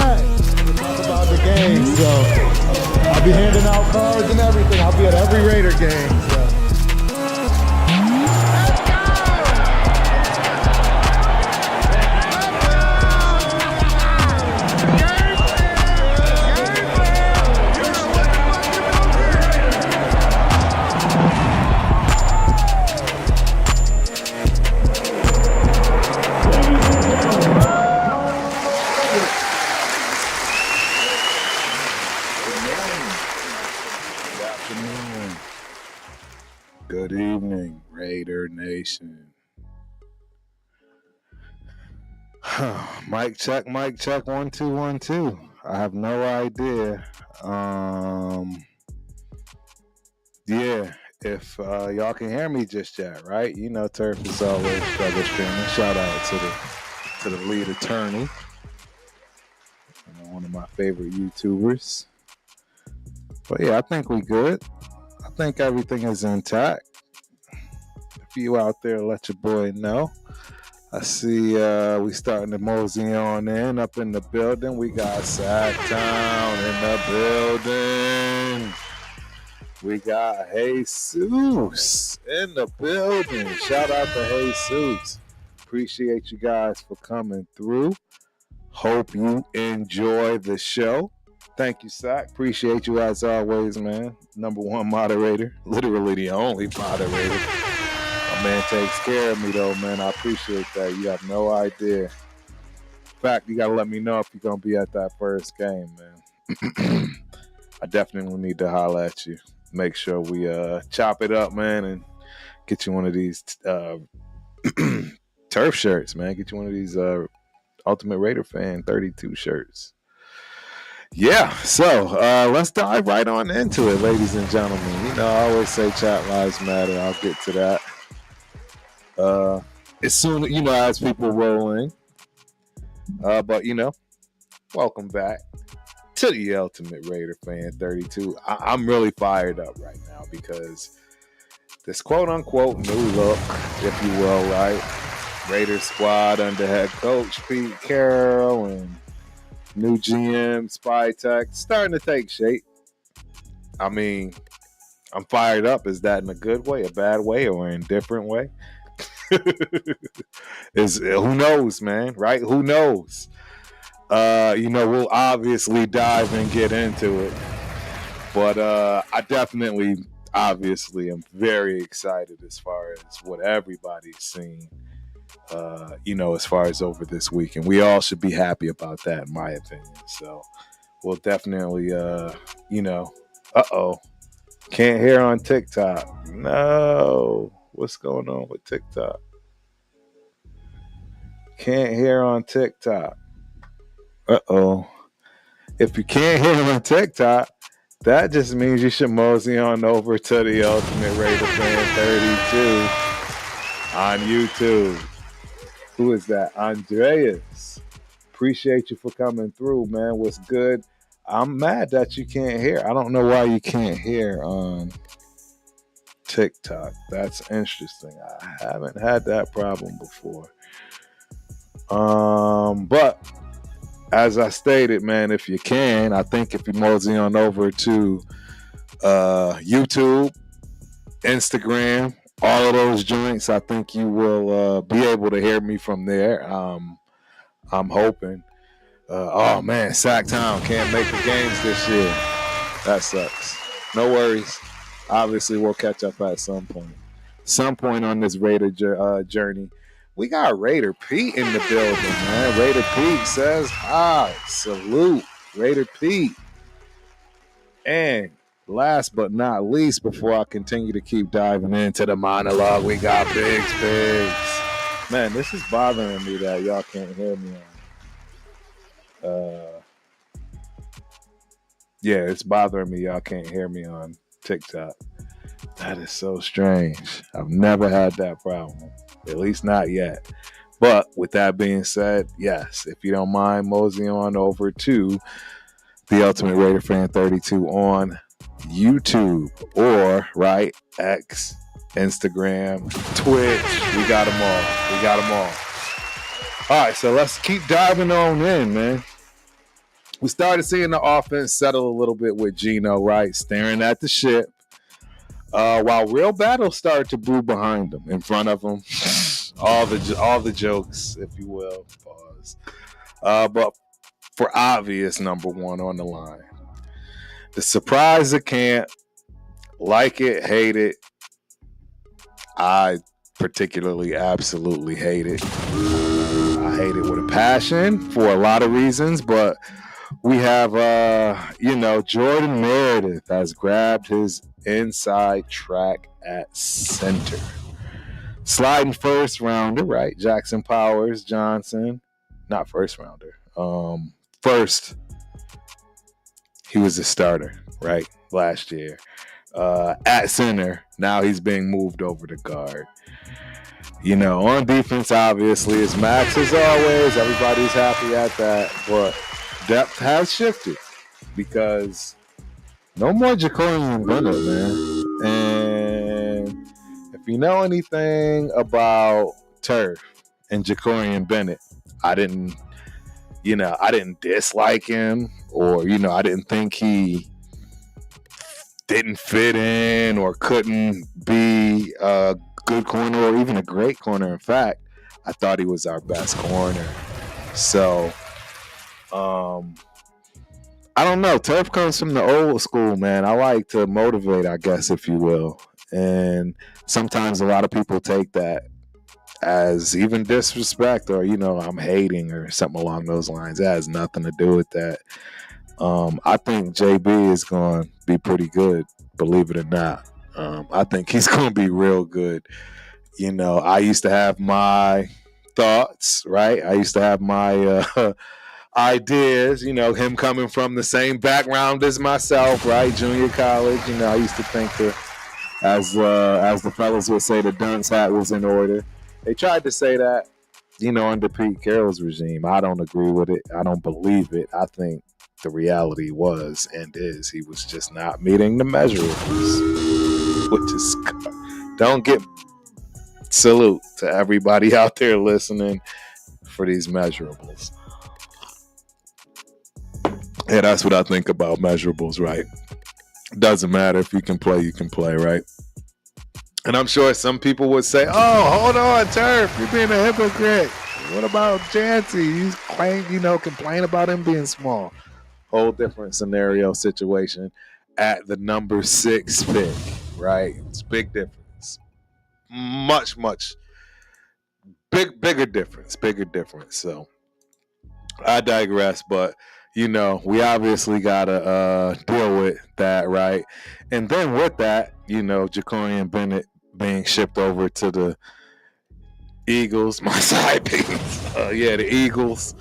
back to talk about the game. So I'll be handing out cards and everything. I'll be at every Raider game. So. Good evening, Raider Nation. Mic check, 1 2 1 2. I have no idea. If y'all can hear me just yet, right? You know, Turf is always struggle streaming. Shout out to the lead attorney, one of my favorite YouTubers. But yeah, I think we good. I think everything is intact. If you out there, let your boy know. I see we starting to mosey on in up in the building. We got Sacktown in the building. We got Jesus in the building. Shout out to Jesus. Appreciate you guys for coming through. Hope you enjoy the show. Thank you, Sack. Appreciate you as always, man. Number one moderator. Literally the only moderator. My man takes care of me, though, man. I appreciate that. You have no idea. In fact, you got to let me know if you're going to be at that first game, man. I definitely need to holler at you. Make sure we chop it up, man, and get you one of these turf shirts, man. Get you one of these Ultimate Raider Fan 32 shirts. Yeah, so let's dive right on into it, ladies and gentlemen. You know, I always say chat lives matter. I'll get to that. As soon as people roll in. But, welcome back to the Ultimate Raider Fan 32. I'm really fired up right now because this quote-unquote new look, if you will, right? Raider squad under head coach Pete Carroll and new GM, Spy Tech, starting to take shape. I mean, I'm fired up. Is that in a good way, a bad way, or an indifferent way? Who knows, man, right? Who knows? We'll obviously dive and get into it. But I definitely, obviously, am very excited as far as what everybody's seen. As far as over this week, and we all should be happy about that, in my opinion. So we'll definitely, can't hear on TikTok. No, what's going on with TikTok? Can't hear on TikTok. If you can't hear on TikTok, that just means you should mosey on over to the Ultimate Raider Fan 32 on YouTube. Who is that? Andreas. Appreciate you for coming through, man. What's good? I'm mad that you can't hear. I don't know why you can't hear on TikTok. That's interesting. I haven't had that problem before. But as I stated, man, if you can, I think if you mosey on over to YouTube, Instagram, all of those joints, I think you will be able to hear me from there. I'm hoping. Oh, man, Sacktown can't make the games this year. That sucks. No worries. Obviously, we'll catch up at some point. Some point on this Raider journey. We got Raider Pete in the building, man. Raider Pete says hi. Salute, Raider Pete. And last but not least, before I continue to keep diving into the monologue, we got Biggs. Man, this is bothering me that y'all can't hear me. It's bothering me y'all can't hear me on TikTok. That is so strange. I've never had that problem, at least not yet. But with that being said, yes, if you don't mind moseying on over to the Ultimate Raider Fan 32 on YouTube or X, Instagram, Twitch. We got them all. All right, so let's keep diving on in, man. We started seeing the offense settle a little bit with Geno, right? Staring at the ship. While real battles started to brew behind them, in front of them. all the jokes, if you will. Pause. But for obvious number one on the line. The surprise of camp, like it, hate it. I particularly absolutely hate it. I hate it with a passion for a lot of reasons, but we have, Jordan Meredith has grabbed his inside track at center. Sliding first rounder, right? Jackson Powers Johnson. Not first rounder. First, he was a starter, right? Last year. At center, now he's being moved over to guard. On defense, obviously, it's Max as always. Everybody's happy at that. But depth has shifted because no more Jacorian Bennett, man. And if you know anything about turf and Jacorian Bennett, I didn't dislike him, or, I didn't think he didn't fit in or couldn't be a good corner or even a great corner. In fact, I thought he was our best corner. So, I don't know. Turf comes from the old school, man. I like to motivate, I guess, if you will. And sometimes a lot of people take that as even disrespect or, I'm hating or something along those lines. It has nothing to do with that. I think JB is going to be pretty good, believe it or not. I think he's going to be real good. I used to have my thoughts, right? I used to have my ideas, him coming from the same background as myself, right? Junior college, I used to think that, as the fellas would say, the dunce hat was in order. They tried to say that, under Pete Carroll's regime. I don't agree with it. I don't believe it. I think the reality was and is he was just not meeting the measurables, which is, don't get salute to everybody out there listening for these measurables. Yeah, that's what I think about measurables, right? Doesn't matter if you can play, right? And I'm sure some people would say, oh, hold on, Turf, you're being a hypocrite. What about Jancy? You complain about him being small. Whole different scenario situation at the number 6 pick, right? It's big difference. Much bigger difference. So I digress, but we obviously gotta deal with that, right? And then with that, Jacorian Bennett being shipped over to the Eagles, my side picks. The Eagles.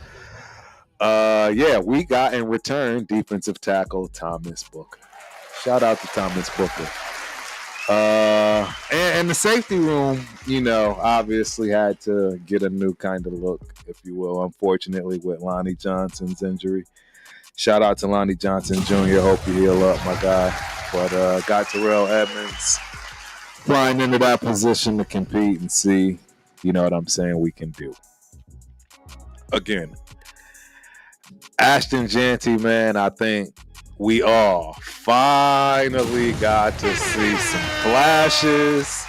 We got in return defensive tackle Thomas Booker. Shout out to Thomas Booker. And the safety room, obviously had to get a new kind of look, if you will, unfortunately, with Lonnie Johnson's injury. Shout out to Lonnie Johnson Jr. Hope you heal up, my guy. But got Terrell Edmonds flying into that position to compete and see, what I'm saying, we can do. Again, Ashton Jeanty, man, I think we all finally got to see some flashes,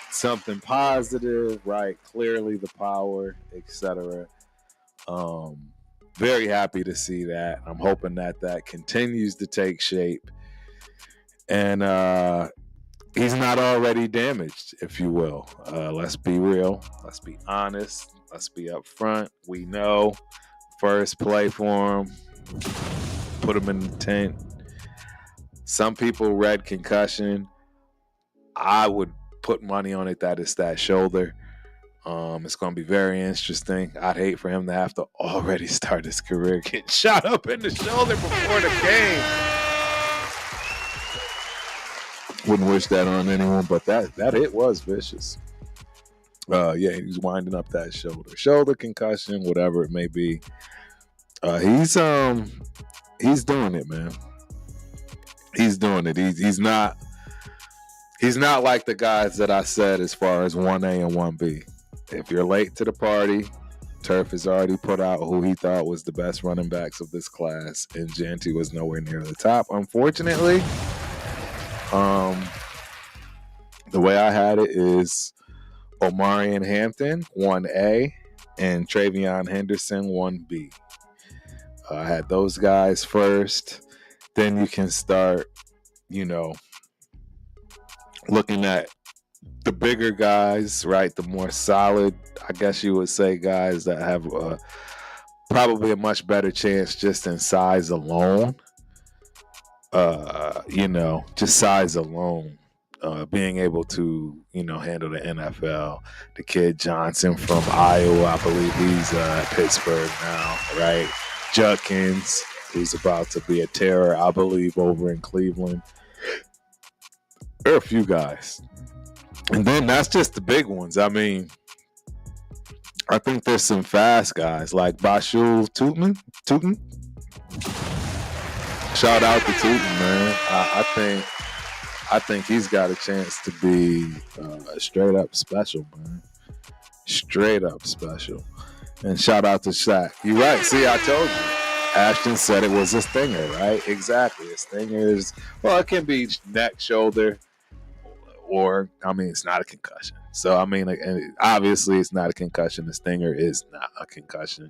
something positive, right? Clearly the power, etc. Very happy to see that. I'm hoping that continues to take shape. And he's not already damaged, if you will. Let's be real. Let's be honest. Let's be upfront. We know first play for him. Put him in the tent. Some people read concussion. I would put money on it that it's that shoulder. It's going to be very interesting. I'd hate for him to have to already start his career getting shot up in the shoulder before the game. Wouldn't wish that on anyone, but that hit was vicious. He's winding up that shoulder concussion, whatever it may be. He's doing it, man. He's doing it. He's not like the guys that I said as far as 1A and 1B. If you're late to the party, Turf has already put out who he thought was the best running backs of this class, and Janty was nowhere near the top, unfortunately. The way I had it is Omarion Hampton, 1A, and Travion Henderson, 1B. I had those guys first. Then you can start, looking at the bigger guys, right? The more solid, I guess you would say, guys that have probably a much better chance just in size alone. Just size alone. Being able to, handle the NFL. The kid Johnson from Iowa, I believe he's at Pittsburgh now, right? Judkins, who's about to be a terror, I believe, over in Cleveland. There are a few guys. And then that's just the big ones. I mean, I think there's some fast guys like Bashul Tootin. Shout out to Tootin, man. I think he's got a chance to be straight up special, man. Straight up special. And shout out to Shaq. You're right. See, I told you. Ashton said it was a stinger, right? Exactly. A stinger is, well, it can be neck, shoulder, or, it's not a concussion. So, obviously it's not a concussion. The stinger is not a concussion.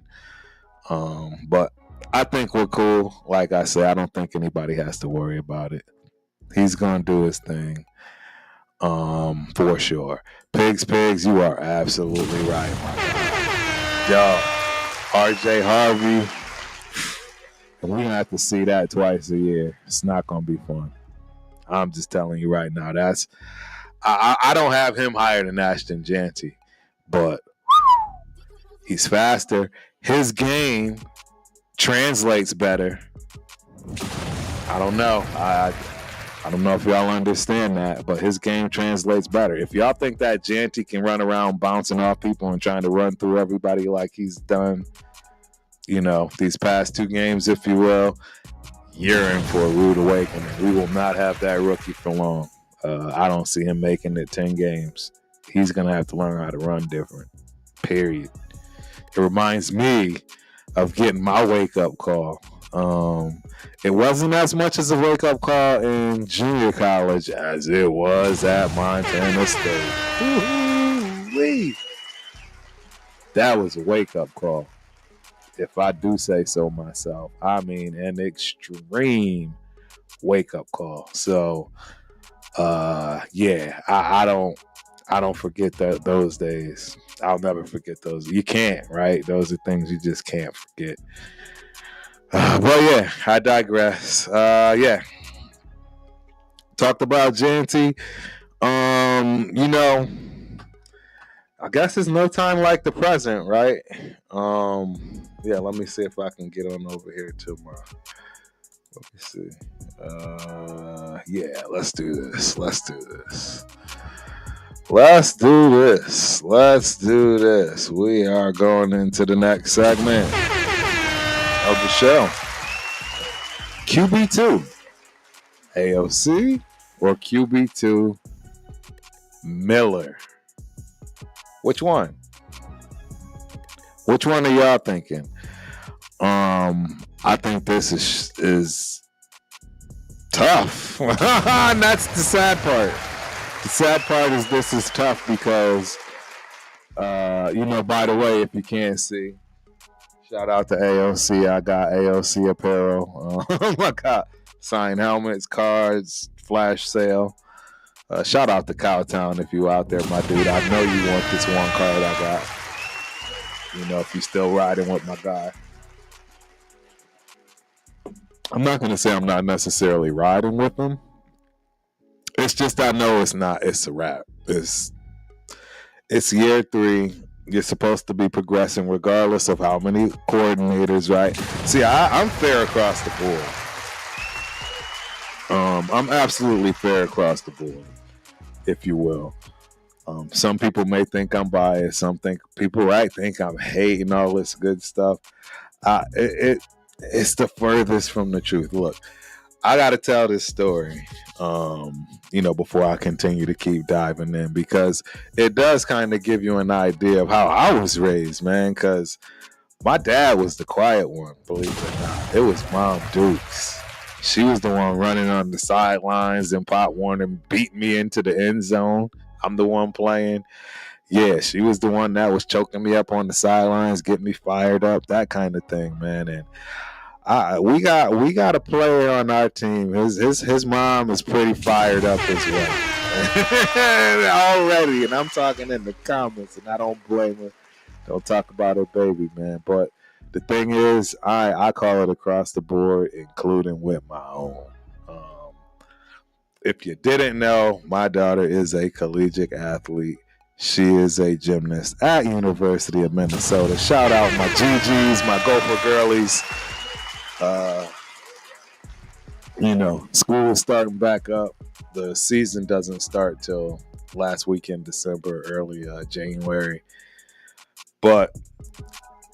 But I think we're cool. Like I said, I don't think anybody has to worry about it. He's going to do his thing, for sure. Pigs, you are absolutely right, my God. Yo, RJ Harvey, we're going to have to see that twice a year. It's not going to be fun. I'm just telling you right now. I don't have him higher than Ashton Janty, but he's faster. His game translates better. I don't know. I don't know if y'all understand that, but his game translates better. If y'all think that Janty can run around bouncing off people and trying to run through everybody like he's done, these past 2 games, if you will, you're in for a rude awakening. We will not have that rookie for long. I don't see him making it 10 games. He's going to have to learn how to run different, period. It reminds me of getting my wake-up call. It wasn't as much as a wake-up call in junior college as it was at Montana State. Woo-hoo-wee. That was a wake-up call, if I do say so myself. An extreme wake-up call. So, I don't forget those days. I'll never forget those. You can't, right? Those are things you just can't forget. But yeah, I digress. Talked about Janty. I guess it's no time like the present, right? Let me see if I can get on over here to my. Let me see. Let's do this. We are going into the next segment of the show. QB2 AOC or QB2 Miller? Which one? Which one are y'all thinking? I think this is tough. And that's the sad part. The sad part is this is tough because, by the way, if you can't see, shout out to AOC. I got AOC apparel. I got signed helmets, cards, flash sale. Shout out to Cowtown if you out there, my dude. I know you want this one card I got. If you still riding with my guy. I'm not going to say I'm not necessarily riding with him. It's just I know it's not. It's a wrap. It's year 3. You're supposed to be progressing regardless of how many coordinators, right? See, I'm fair across the board. I'm absolutely fair across the board, if you will. Some people may think I'm biased. Some people think I'm hating all this good stuff. It's the furthest from the truth. Look, I got to tell this story, before I continue to keep diving in, because it does kind of give you an idea of how I was raised, man. Because my dad was the quiet one, believe it or not. It was Mom Dukes. She was the one running on the sidelines and Pop Warner beat me into the end zone. I'm the one playing. Yeah, she was the one that was choking me up on the sidelines, getting me fired up, that kind of thing, man. And we got a player on our team. His mom is pretty fired up as well already, and I'm talking in the comments, and I don't blame her. Don't talk about her baby, man. But the thing is, I call it across the board, including with my own. If you didn't know, my daughter is a collegiate athlete. She is a gymnast at University of Minnesota. Shout out my GGs, my Gopher girlies. School is starting back up. The season doesn't start till last weekend, December, early January. But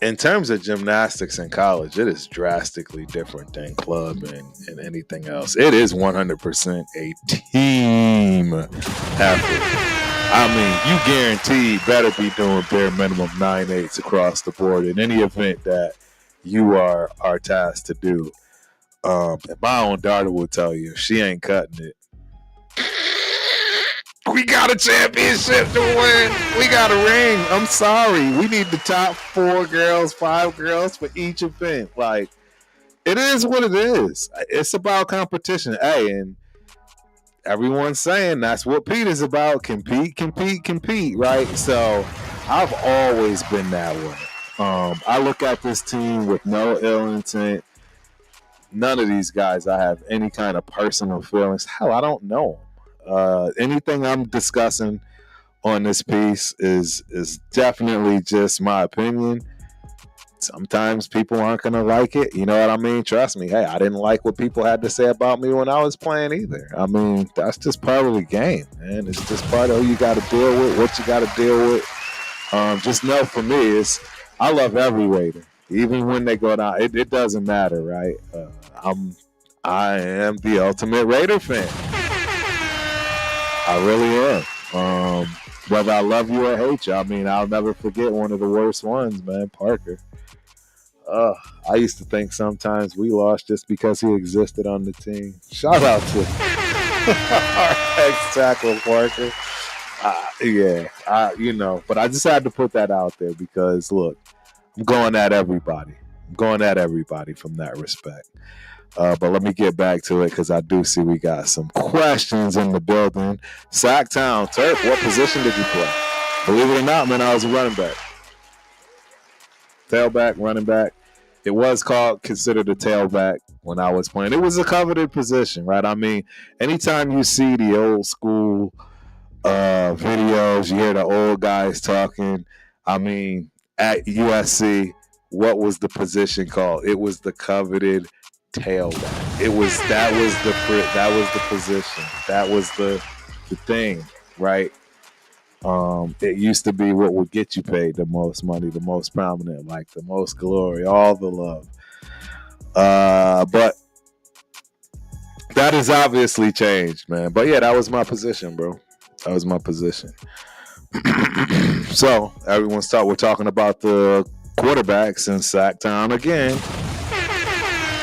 in terms of gymnastics in college, it is drastically different than club and anything else. It is 100% a team effort. I mean, you guaranteed better be doing bare minimum 9/8 across the board in any event that you are tasked to do. And my own daughter will tell you, if she ain't cutting it, we got a championship to win. We got a ring. I'm sorry. We need the top 4 girls, 5 girls for each event. Like, it is what it is. It's about competition. Hey, and everyone's saying that's what Pete is about. Compete, right? So I've always been that way. I look at this team with no ill intent. None of these guys I have any kind of personal feelings. Hell, I don't know them. Anything I'm discussing on this piece is definitely just my opinion. Sometimes people aren't going to like it. You know what I mean? Trust me. Hey, I didn't like what people had to say about me when I was playing either. I mean, that's just part of the game, man. It's just part of who you got to deal with, what you got to deal with. Just know for me, I love every Raider. Even when they go down, it doesn't matter, right? I am the ultimate Raider fan. I really am. Whether I love you or hate you, I mean, I'll never forget one of the worst ones, man, Parker. I used to think sometimes we lost just because he existed on the team. Shout out to our ex-tackle Parker. But I just had to put that out there because, look, I'm going at everybody. From that respect. But let me get back to it because I do see we got some questions in the building. Sacktown, Turf, what position did you play? Believe it or not, man, I was a running back. Tailback, running back. It was considered a tailback when I was playing. It was a coveted position, right? I mean, anytime you see the old school videos, you hear the old guys talking. I mean, at USC, what was the position called? It was the coveted tailback. That was the position. That was the thing, right? It used to be what would get you paid the most money, the most prominent, like the most glory, all the love. But that has obviously changed, man. But yeah, that was my position, bro. That was my position. So we're talking about the quarterbacks in Sacktown again.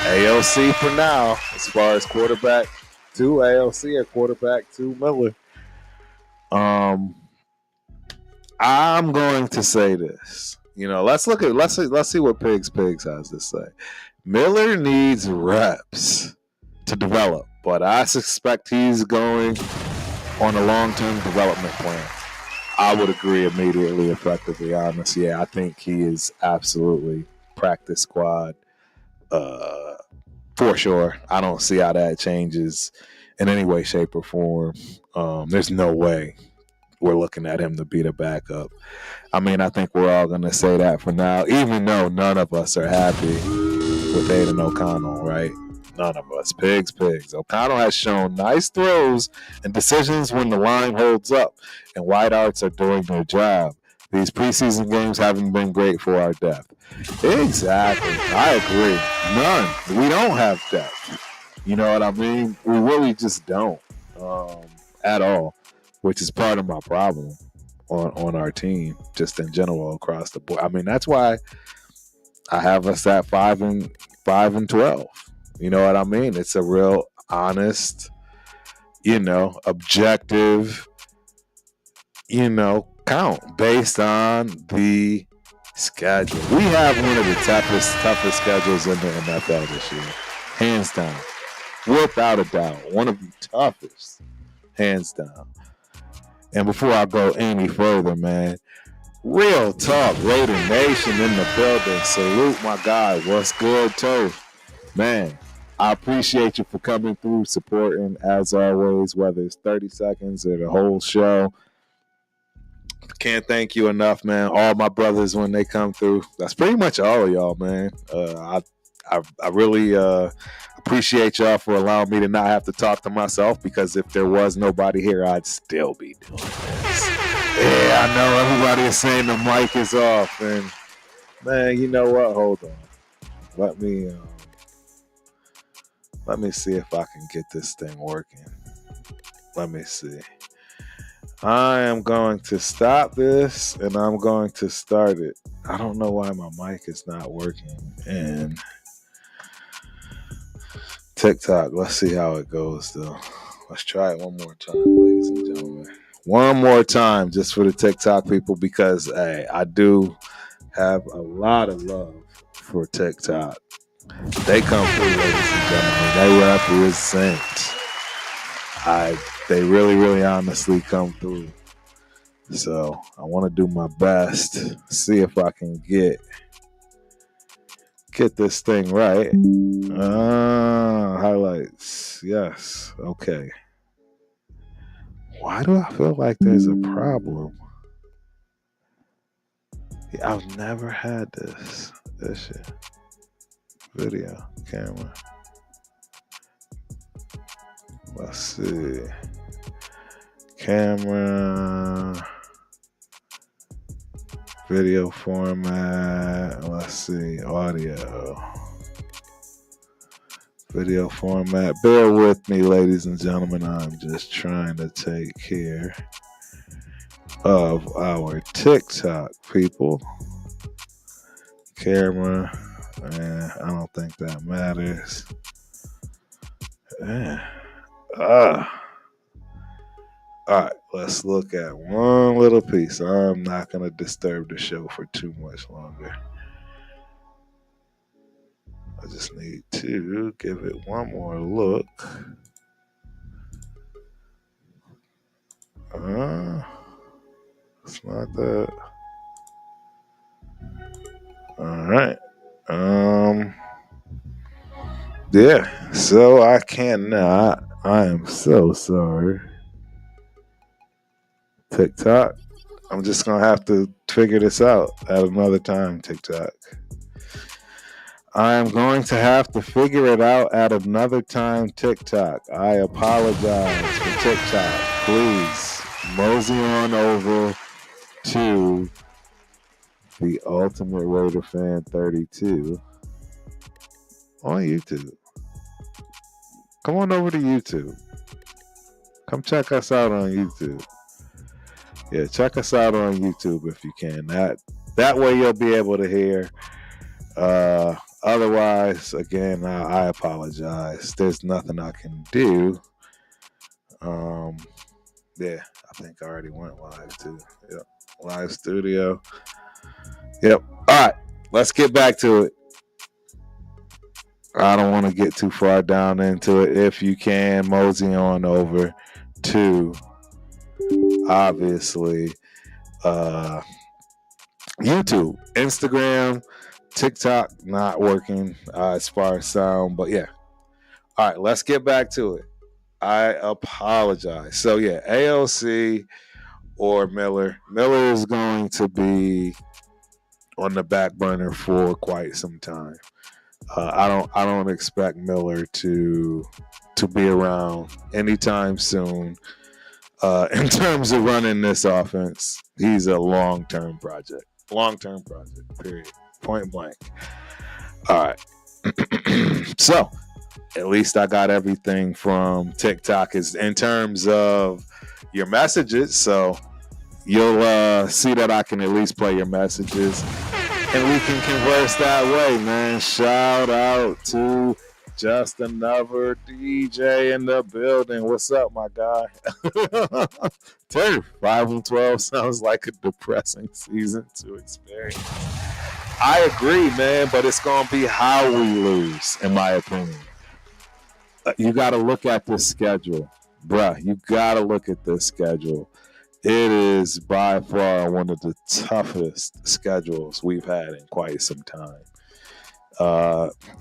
AOC for now, as far as quarterback to AOC or quarterback to Miller. I'm going to say this. Let's see what Pigs has to say. Miller needs reps to develop, but I suspect he's going on a long-term development plan. I would agree immediately, effectively, honest. Yeah, I think he is absolutely practice squad for sure. I don't see how that changes in any way, shape, or form. There's no way we're looking at him to be the backup. I mean, I think we're all going to say that for now, even though none of us are happy with Aiden O'Connell, right? None of us. Pigs. O'Connell has shown nice throws and decisions when the line holds up and wide arts are doing their job. These preseason games haven't been great for our depth. Exactly. I agree. None. We don't have depth. You know what I mean? We really just don't at all, which is part of my problem on our team, just in general across the board. I mean, that's why I have us at 5-12. You know what I mean? It's a real honest, objective, count based on the schedule. We have one of the toughest schedules in the NFL this year, hands down, without a doubt, one of the toughest, hands down. And before I go any further, man, real talk, Raider Nation in the building. Salute my guy. What's good, Turf? Man, I appreciate you for coming through, supporting as always, whether it's 30 seconds or the whole show. Can't thank you enough, man. All my brothers when they come through. That's pretty much all of y'all, man. I really appreciate y'all for allowing me to not have to talk to myself, because if there was nobody here, I'd still be doing this. Yeah, I know everybody is saying the mic is off, and man, you know what? Hold on. Let me see if I can get this thing working. Let me see. I am going to stop this and I'm going to start it. I don't know why my mic is not working. And TikTok, let's see how it goes though. Let's try it one more time, ladies and gentlemen. One more time just for the TikTok people, because hey, I do have a lot of love for TikTok. They come through, ladies and gentlemen. They represent. They really, really honestly come through. So I want to do my best, see if I can get this thing right. Highlights. Yes. Okay. Why do I feel like there's a problem? I've never had this shit. Video, camera. Let's see. Camera. Video format. Let's see. Audio. Video format. Bear with me, ladies and gentlemen. I'm just trying to take care of our TikTok people. Camera. I don't think that matters. All right, let's look at one little piece. I'm not going to disturb the show for too much longer. I just need to give it one more look. It's not that. All right. Yeah, so I cannot. I am so sorry. TikTok. I'm just going to have to figure this out at another time, TikTok. I am going to have to figure it out at another time, TikTok. I apologize for TikTok. Please mosey on over to the Ultimate Raider Fan 32 on YouTube. Come on over to YouTube. Come check us out on YouTube. Yeah, check us out on YouTube if you can. That way you'll be able to hear. Otherwise, again, I apologize. There's nothing I can do. Yeah, I think I already went live too. Yep, live studio. Yep. All right, let's get back to it. I don't want to get too far down into it. If you can, mosey on over to, obviously, YouTube, Instagram, TikTok not working as far as sound, but yeah. All right, let's get back to it. I apologize. So yeah, AOC or Miller. Miller is going to be on the back burner for quite some time. I don't expect Miller to be around anytime soon. In terms of running this offense, he's a long-term project. Long-term project, period. Point blank. All right. So, at least I got everything from TikTok is in terms of your messages. So you'll see that I can at least play your messages and we can converse that way, man. Shout out to just another DJ in the building. What's up, my guy? Turf 5-12 sounds like a depressing season to experience. I agree, man, but it's going to be how we lose, in my opinion. You got to look at this schedule. Bruh, you got to look at this schedule. It is by far one of the toughest schedules we've had in quite some time.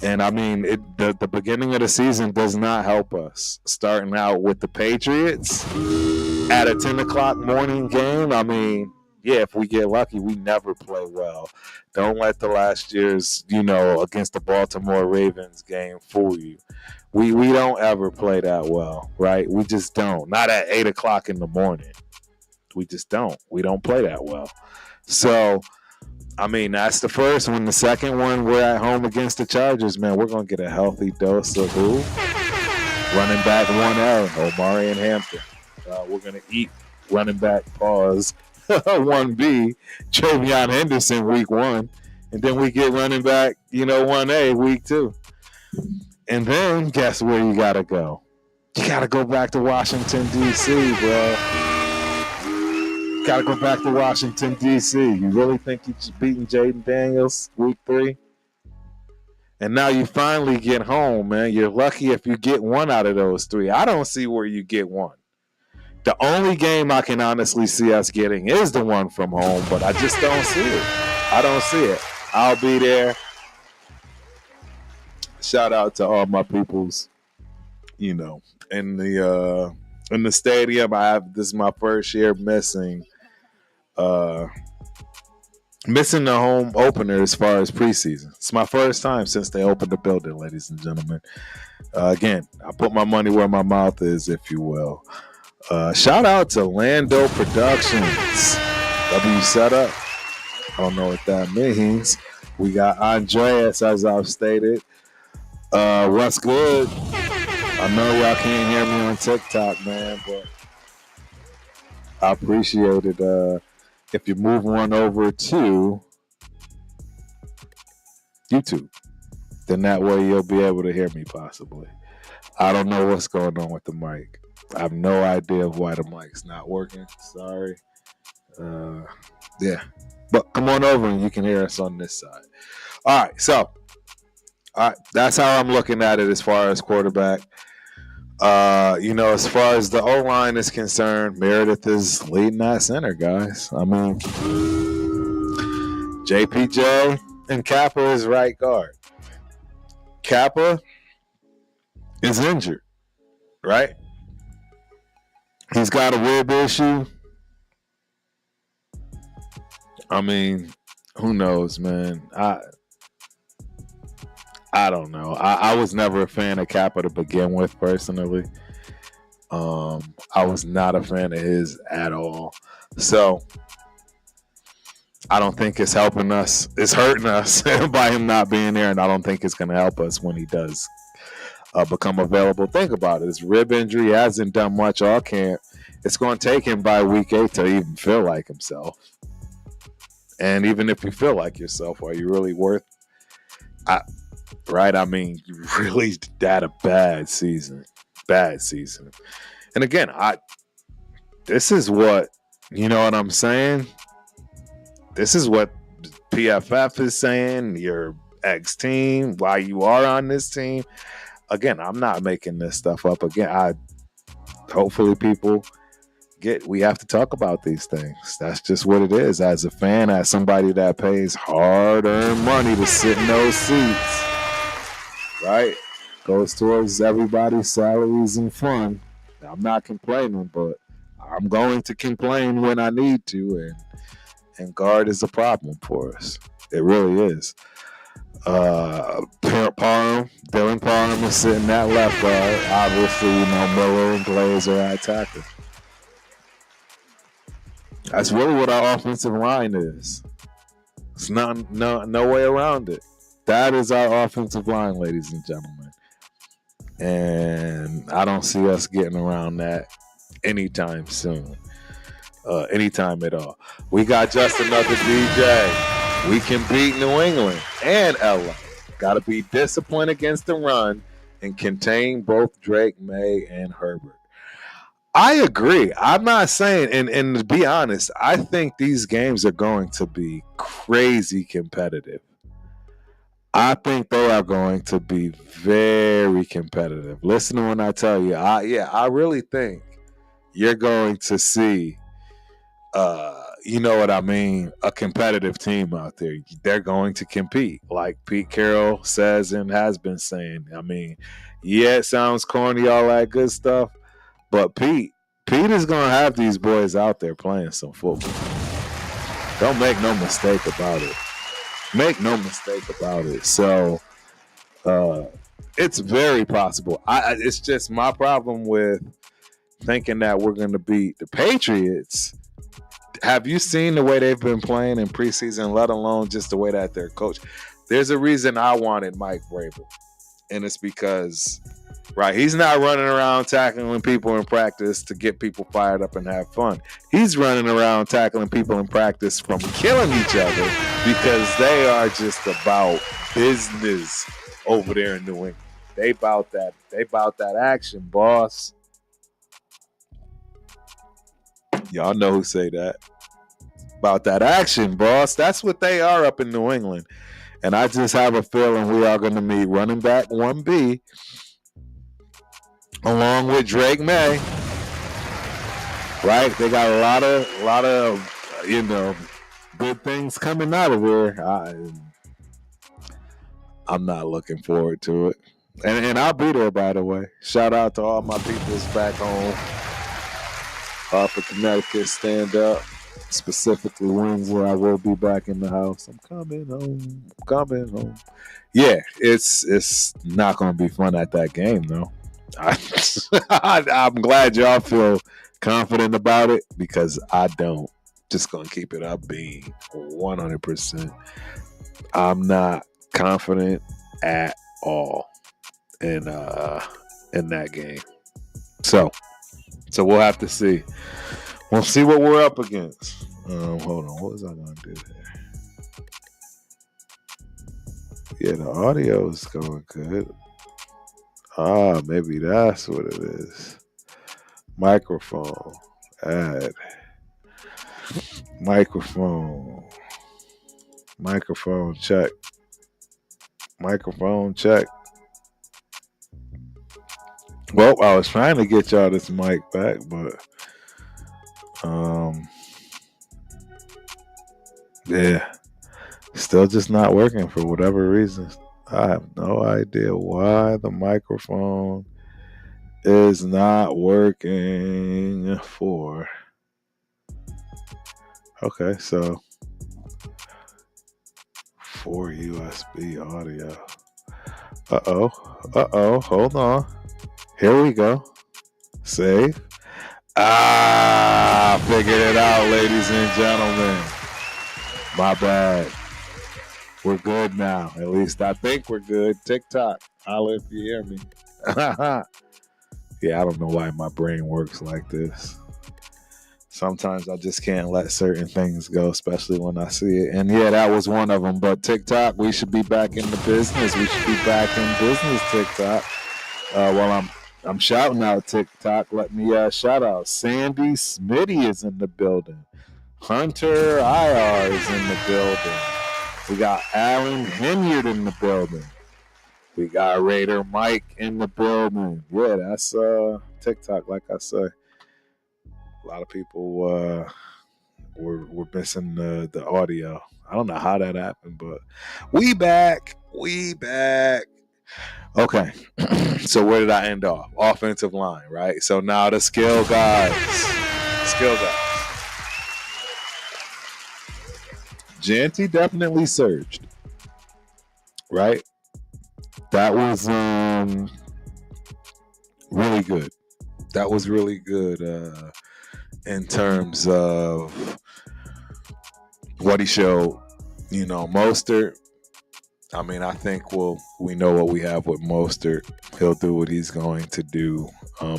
And I mean, the beginning of the season does not help us. Starting out with the Patriots at a 10 o'clock morning game. I mean, yeah, if we get lucky, we never play well. Don't let the last year's, against the Baltimore Ravens game fool you. We don't ever play that well, right? We just don't. Not at 8 o'clock in the morning. We just don't. We don't play that well. So, I mean, that's the first one. The second one, we're at home against the Chargers, man. We're going to get a healthy dose of who? Running back 1L, Omari and Hampton. We're going to eat running back pause 1B, Travion Henderson week 1. And then we get running back, 1A week 2. And then guess where you got to go? You got to go back to Washington, D.C., bro. Got to go back to Washington, D.C. You really think you're just beating Jaden Daniels week 3? And now you finally get home, man. You're lucky if you get one out of those 3. I don't see where you get one. The only game I can honestly see us getting is the one from home, but I just don't see it. I don't see it. I'll be there. Shout out to all my peoples, in the stadium. This is my first year missing the home opener as far as preseason. It's my first time since they opened the building, ladies and gentlemen. Again, I put my money where my mouth is, if you will. Shout out to Lando Productions. W Setup. I don't know what that means. We got Andreas, as I've stated. What's good? I know y'all can't hear me on TikTok, man, but I appreciate it. If you move one over to YouTube, then that way you'll be able to hear me possibly. I don't know what's going on with the mic. I have no idea why the mic's not working. Sorry. Yeah. But come on over and you can hear us on this side. All right, so that's how I'm looking at it as far as quarterback. As far as the O-line is concerned, Meredith is leading that center, guys. I mean, JPJ and Kappa is right guard. Kappa is injured, right? He's got a rib issue. I mean, who knows, man? I don't know. I was never a fan of Kappa to begin with, personally. I was not a fan of his at all. So I don't think it's helping us. It's hurting us by him not being there, and I don't think it's going to help us when he does become available. Think about it. His rib injury hasn't done much all camp. It's going to take him by week 8 to even feel like himself. And even if you feel like yourself, are you really worth right? I mean, you really had a bad season. And again, this is what, you know what I'm saying? This is what PFF is saying, your ex team, why you are on this team. Again, I'm not making this stuff up. Again, hopefully people we have to talk about these things. That's just what it is. As a fan, as somebody that pays hard-earned money to sit in those seats, right? Goes towards everybody's salaries and fun. I'm not complaining, but I'm going to complain when I need to, and guard is a problem for us. It really is. Dylan Parham is sitting at left guard. Obviously, Miller and Glaze are at tackle. That's really what our offensive line is. It's no way around it. That is our offensive line, ladies and gentlemen. And I don't see us getting around that anytime soon. Anytime at all. We got just another DJ. We can beat New England and LA. Got to be disciplined against the run and contain both Drake, May, and Herbert. I agree. I'm not saying, and to be honest, I think these games are going to be crazy competitive. I think they are going to be very competitive. Listen to when I tell you, I really think you're going to see, you know what I mean, a competitive team out there. They're going to compete, like Pete Carroll says and has been saying. I mean, yeah, it sounds corny, all that good stuff, but Pete is going to have these boys out there playing some football. Don't make no mistake about it. Make no mistake about it. So it's very possible. It's just my problem with thinking that we're going to beat the Patriots. Have you seen the way they've been playing in preseason, let alone just the way that they're coached? There's a reason I wanted Mike Vrabel, and it's because, right, he's not running around tackling people in practice to get people fired up and have fun. He's running around tackling people in practice from killing each other because they are just about business over there in New England. They about that action, boss. Y'all know who say that. About that action, boss. That's what they are up in New England. And I just have a feeling we are going to meet running back 1B along with Drake May. Right? They got a lot of good things coming out of here. I'm not looking forward to it. And I'll be there, by the way. Shout out to all my peoples back home. For Connecticut, stand up. Specifically Wednesday, I will be back in the house. I'm coming home. Yeah, it's not going to be fun at that game, though. I'm glad y'all feel confident about it because I don't. Just going to keep it up being 100%. I'm not confident at all in that game. So we'll have to see. We'll see what we're up against. Hold on. What was I going to do here? Yeah, the audio is going good. Maybe that's what it is. Microphone. Add. Microphone check. Microphone check. Well, I was trying to get y'all this mic back, but yeah, still just not working for whatever reason. I have no idea why the microphone is not working for. Okay, so for USB audio. Hold on. Here we go. Save. Figured it out, ladies and gentlemen. My bad. We're good now. At least I think we're good. TikTok. Holla if you hear me. Yeah, I don't know why my brain works like this. Sometimes I just can't let certain things go, especially when I see it. And yeah, that was one of them. But TikTok, we should be back in the business. We should be back in business, TikTok. Well, I'm shouting out TikTok. Let me shout out. Sandy Smitty is in the building. Hunter IR is in the building. We got Alan Henyard in the building. We got Raider Mike in the building. Yeah, that's TikTok, like I say. A lot of people were missing the audio. I don't know how that happened, but we back. Okay, so where did I end off? Offensive line, right? So now the skill guys. Janty definitely surged, right? That was really good. That was really good in terms of what he showed. Mostert, I mean, I think we know what we have with Mostert. He'll do what he's going to do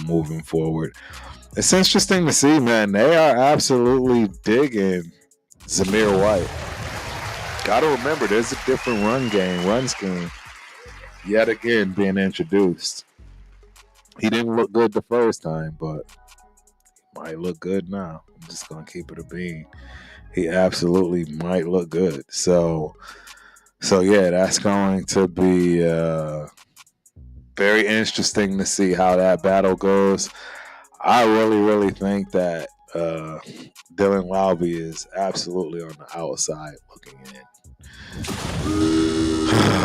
moving forward. It's interesting to see, man. They are absolutely digging Zamir White. Got to remember, there's a different run scheme, yet again being introduced. He didn't look good the first time, but might look good now. I'm just gonna keep it a bean. He absolutely might look good. So yeah, that's going to be very interesting to see how that battle goes. I really, really think that Dylan Lowby is absolutely on the outside looking in.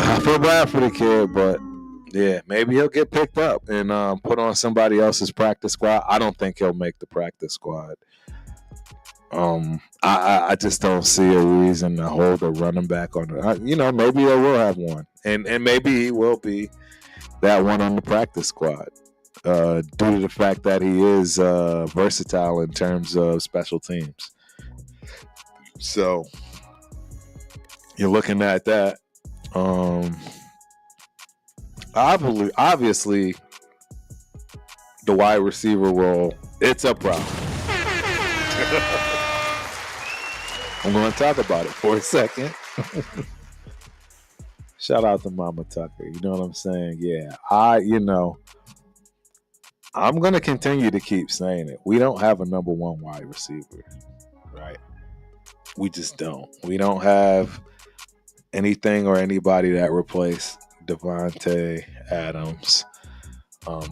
I feel bad for the kid, but yeah, maybe he'll get picked up and put on somebody else's practice squad. I don't think he'll make the practice squad. I just don't see a reason to hold a running back on it. Maybe they will have one, and maybe he will be that one on the practice squad due to the fact that he is versatile in terms of special teams. So you're looking at that. Obviously, the wide receiver role, it's a problem. I'm going to talk about it for a second. Shout out to Mama Tucker. You know what I'm saying? Yeah, I'm going to continue to keep saying it. We don't have a number one wide receiver, right? We just don't. We don't have anything or anybody that replaced Devontae Adams.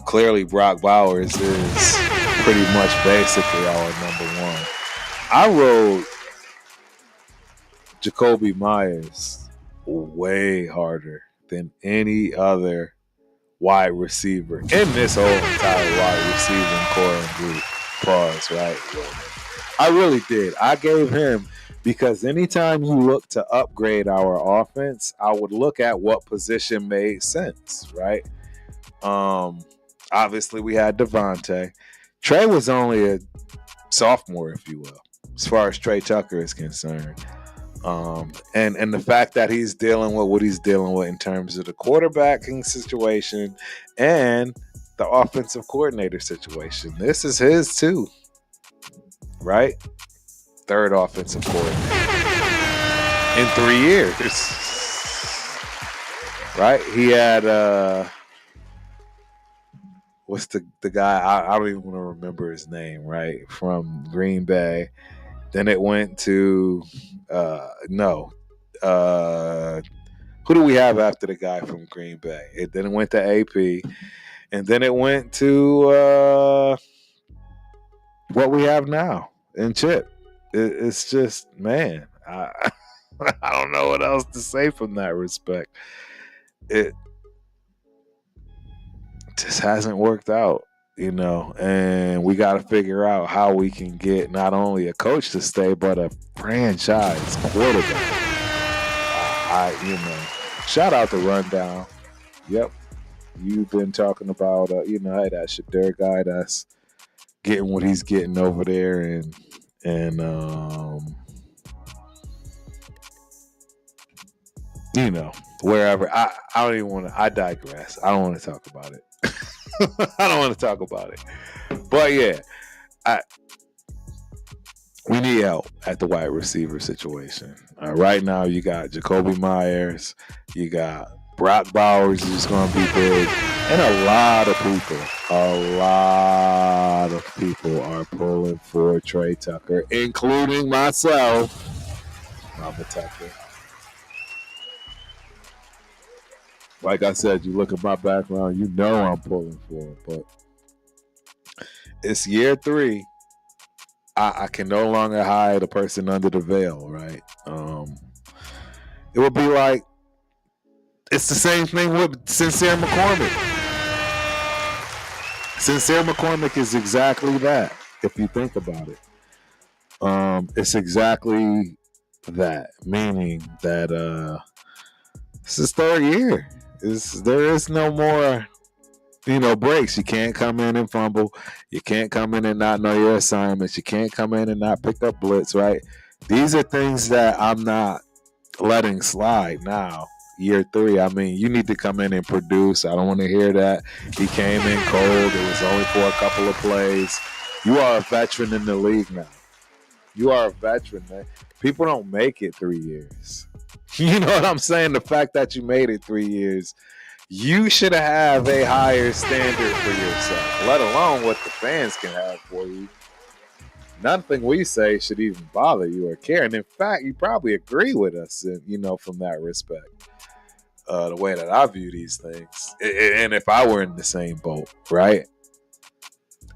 Clearly, Brock Bowers is pretty much basically our number one. I rode Jacoby Myers way harder than any other wide receiver in this whole entire wide receiving core and group. Pause, right? I really did. I gave him, because anytime you look to upgrade our offense, I would look at what position made sense, right? Obviously, we had Devontae. Trey was only a sophomore, if you will, as far as Trey Tucker is concerned. And the fact that he's dealing with what he's dealing with in terms of the quarterbacking situation and the offensive coordinator situation. This is his too, right? Third offensive coordinator in 3 years. Right? He had what's the guy? I don't even want to remember his name, right? From Green Bay. Then it went to who do we have after the guy from Green Bay? Then it went to AP, and then it went to what we have now in Chip. It's just, man, I don't know what else to say from that respect. It just hasn't worked out. And we got to figure out how we can get not only a coach to stay, but a franchise quarterback. Shout out to Rundown. Yep. You've been talking about, hey, that Shadur guy that's getting what he's getting over there and wherever. I don't even want to, I digress. I don't want to talk about it. I don't want to talk about it. But yeah, we need help at the wide receiver situation. Right now, you got Jacoby Myers, you got Brock Bowers who's going to be big, and a lot of people are pulling for Trey Tucker, including myself, Mama Tucker. Like I said, you look at my background, you know I'm pulling for him. But it's year 3. I can no longer hide a person under the veil, right? It would be like, it's the same thing with Sincere McCormick. Sincere McCormick is exactly that, if you think about it. It's exactly that, meaning that it's his 3rd year. There is no more, breaks. You can't come in and fumble. You can't come in and not know your assignments. You can't come in and not pick up blitz, right? These are things that I'm not letting slide now. year 3. I mean, you need to come in and produce. I don't want to hear that he came in cold. It was only for a couple of plays. You are a veteran in the league now. You are a veteran, man. People don't make it 3 years. You know what I'm saying? The fact that you made it 3 years, you should have a higher standard for yourself, let alone what the fans can have for you. Nothing we say should even bother you or care. And in fact, you probably agree with us, from that respect, the way that I view these things. And if I were in the same boat, right,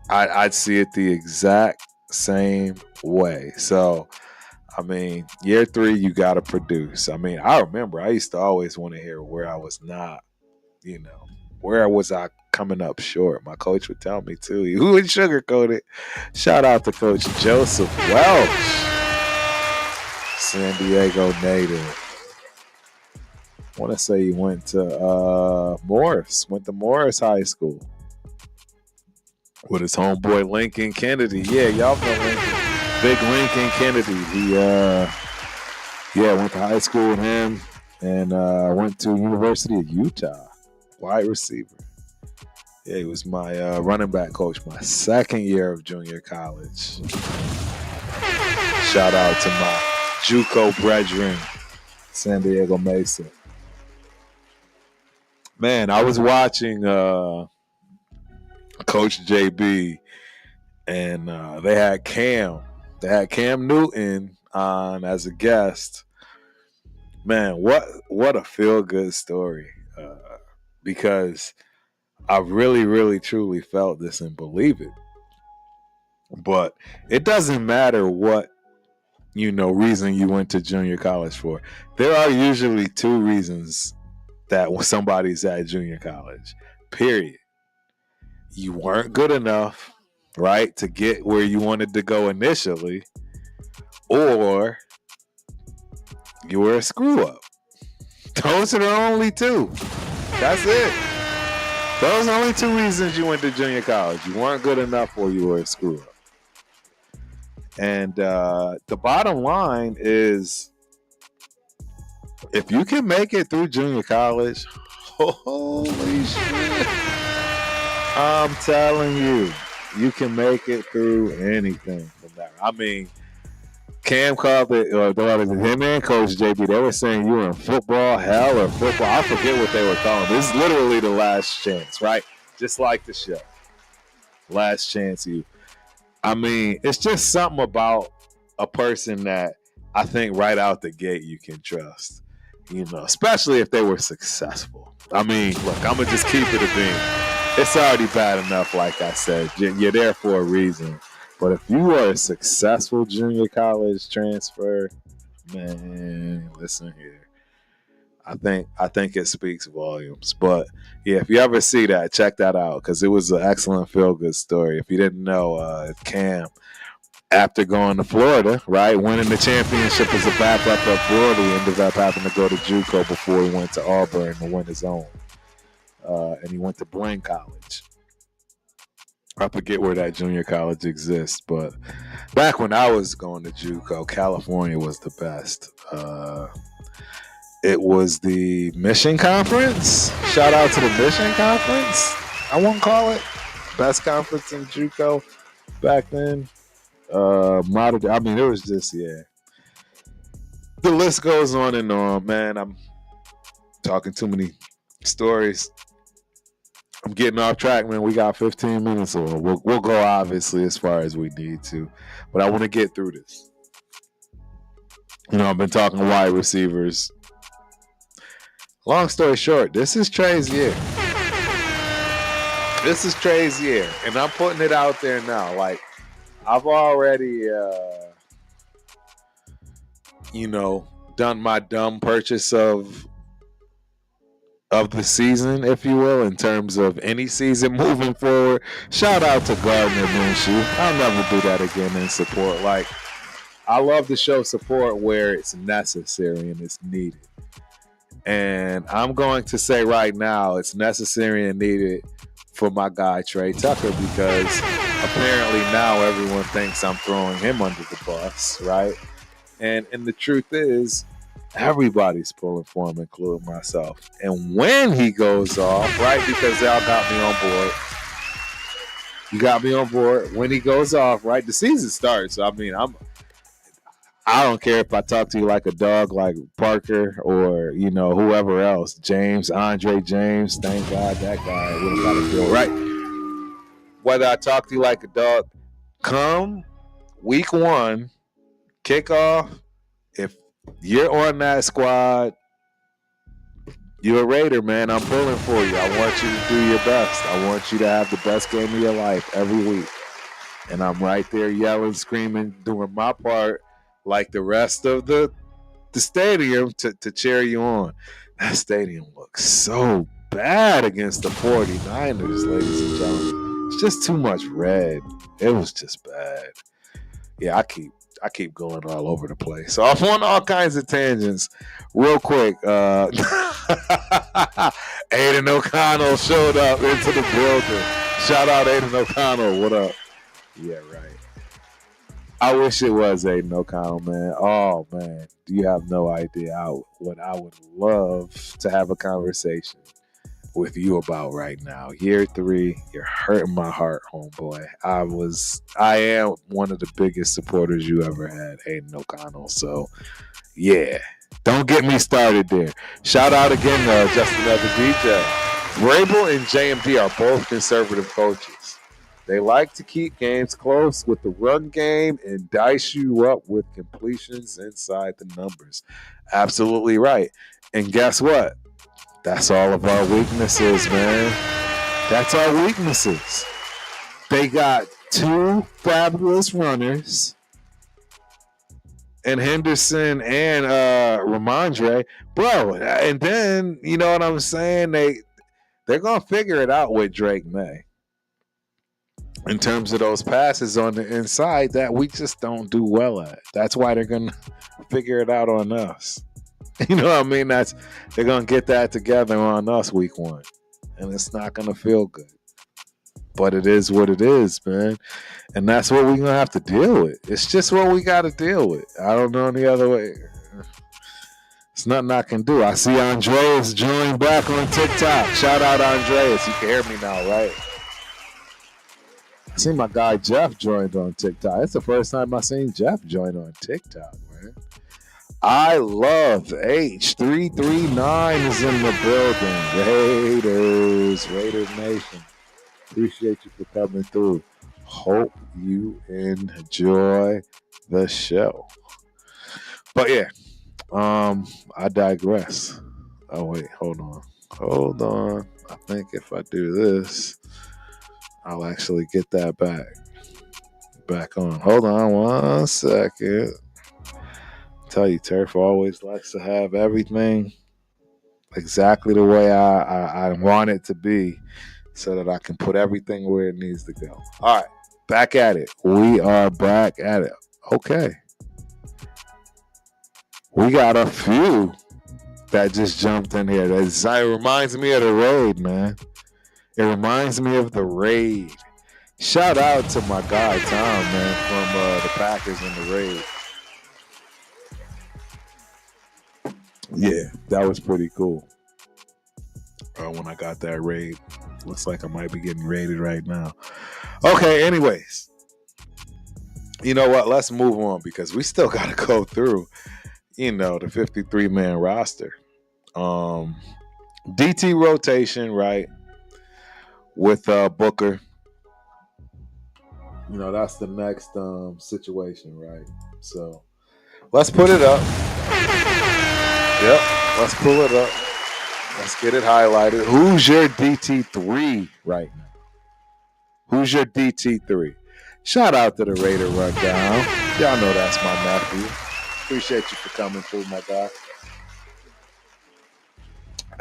I'd see it the exact same way. So, I mean, year 3, you got to produce. I mean, I remember I used to always want to hear where I was not, where was I coming up short. My coach would tell me too. He would sugarcoat it. Shout out to Coach Joseph Welch, San Diego native. I want to say he went to Morris High School with his homeboy Lincoln Kennedy. Yeah, y'all know Lincoln. Big Lincoln Kennedy. He went to high school with him and went to University of Utah. Wide receiver. Yeah, he was my running back coach my second year of junior college. Shout out to my JUCO brethren, San Diego Mesa. Man, I was watching Coach JB, and they had Cam Newton on as a guest. Man, what a feel-good story. Because I really, really, truly felt this and believe it. But it doesn't matter what, reason you went to junior college for. There are usually 2 reasons that when somebody's at junior college, period. You weren't good enough, right, to get where you wanted to go initially, or you were a screw-up. Those are the only 2. That's it. Those are only 2 reasons you went to junior college. You weren't good enough or you were a screw up. And the bottom line is, if you can make it through junior college, holy shit, I'm telling you, you can make it through anything from that. I mean, Cam called it, him and Coach JB, they were saying you were in football hell or football. I forget what they were calling. This is literally the last chance, right? Just like the show. Last chance you. I mean, it's just something about a person that I think right out the gate you can trust, especially if they were successful. I mean, look, I'm going to just keep it a beam. It's already bad enough, like I said. You're there for a reason. But if you are a successful junior college transfer, man, listen here. I think it speaks volumes. But yeah, if you ever see that, check that out because it was an excellent feel-good story. If you didn't know, Cam, after going to Florida, right, winning the championship as a backup at Florida, he ended up having to go to JUCO before he went to Auburn to win his own. And he went to Blaine College. I forget where that junior college exists, but back when I was going to JUCO, California was the best. It was the Mission Conference. Shout out to the Mission Conference. I won't call it best conference in JUCO back then. It was just, yeah. The list goes on and on, man. I'm talking too many stories. I'm getting off track, man. We got 15 minutes, or we'll go obviously as far as we need to, but I want to get through this. I've been talking wide receivers. Long story short, this is Trey's year. This is Trey's year, and I'm putting it out there now. Like, I've already, done my dumb purchase of the season, if you will, in terms of any season moving forward. Shout out to Gardner Minshew. I'll never do that again in support. Like, I love to show support where it's necessary and it's needed. And I'm going to say right now, it's necessary and needed for my guy Trey Tucker, because apparently now everyone thinks I'm throwing him under the bus, right? And the truth is, Everybody's pulling for him, including myself. And when he goes off, right, because y'all got me on board. You got me on board. When he goes off, right, the season starts. I mean, I don't care if I talk to you like a dog, like Parker or, whoever else. Andre James. Thank God that guy would have got a deal, right? Whether I talk to you like a dog, come week 1, kickoff, if you're on that squad, you're a Raider, man. I'm pulling for you. I want you to do your best. I want you to have the best game of your life every week. And I'm right there yelling, screaming, doing my part like the rest of the stadium to cheer you on. That stadium looks so bad against the 49ers, ladies and gentlemen. It's just too much red. It was just bad. Yeah, I keep going all over the place. So I'm on all kinds of tangents. Real quick, Aiden O'Connell showed up into the building. Shout out Aiden O'Connell. What up? Yeah, right. I wish it was Aiden O'Connell, man. Oh, man. You have no idea what I would love to have a conversation with you about right now. Year 3, you're hurting my heart, homeboy. I am one of the biggest supporters you ever had, Aiden O'Connell. So, yeah. Don't get me started there. Shout out again, just another DJ. Vrabel and JMD are both conservative coaches. They like to keep games close with the run game and dice you up with completions inside the numbers. Absolutely right. And guess what? That's all of our weaknesses, man. That's our weaknesses. They got 2 fabulous runners and Henderson and Ramondre. Bro, and then, you know what I'm saying? They're going to figure it out with Drake May. In terms of those passes on the inside that we just don't do well at. That's why they're going to figure it out on us. You know what I mean? They're going to get that together on us week 1. And it's not going to feel good. But it is what it is, man. And that's what we're going to have to deal with. It's just what we got to deal with. I don't know any other way. It's nothing I can do. I see Andreas joined back on TikTok. Shout out Andreas. You can hear me now, right? I seen my guy Jeff joined on TikTok. It's the first time I seen Jeff join on TikTok, man. I love H339 is in the building. Raiders Nation. Appreciate you for coming through. Hope you enjoy the show. But yeah, I digress. Oh wait, hold on. I think if I do this, I'll actually get that back on. Hold on 1 second. Tell you, Turf always likes to have everything exactly the way I want it to be so that I can put everything where it needs to go. All right, back at it. We are back at it. Okay. We got a few that just jumped in here. It reminds me of the raid, man. It reminds me of the raid. Shout out to my guy, Tom, man, from the Packers and the raid. Yeah, that was pretty cool. When I got that raid. Looks like I might be getting raided right now. Okay, anyways. You know what? Let's move on because we still got to go through, the 53-man roster. DT rotation, right? With Booker. That's the next situation, right? So let's put it up. Yep, let's pull it up. Let's get it highlighted. Who's your DT3 right now? Who's your DT3? Shout out to the Raider Rundown. Y'all know that's my nephew. Appreciate you for coming through, my guy.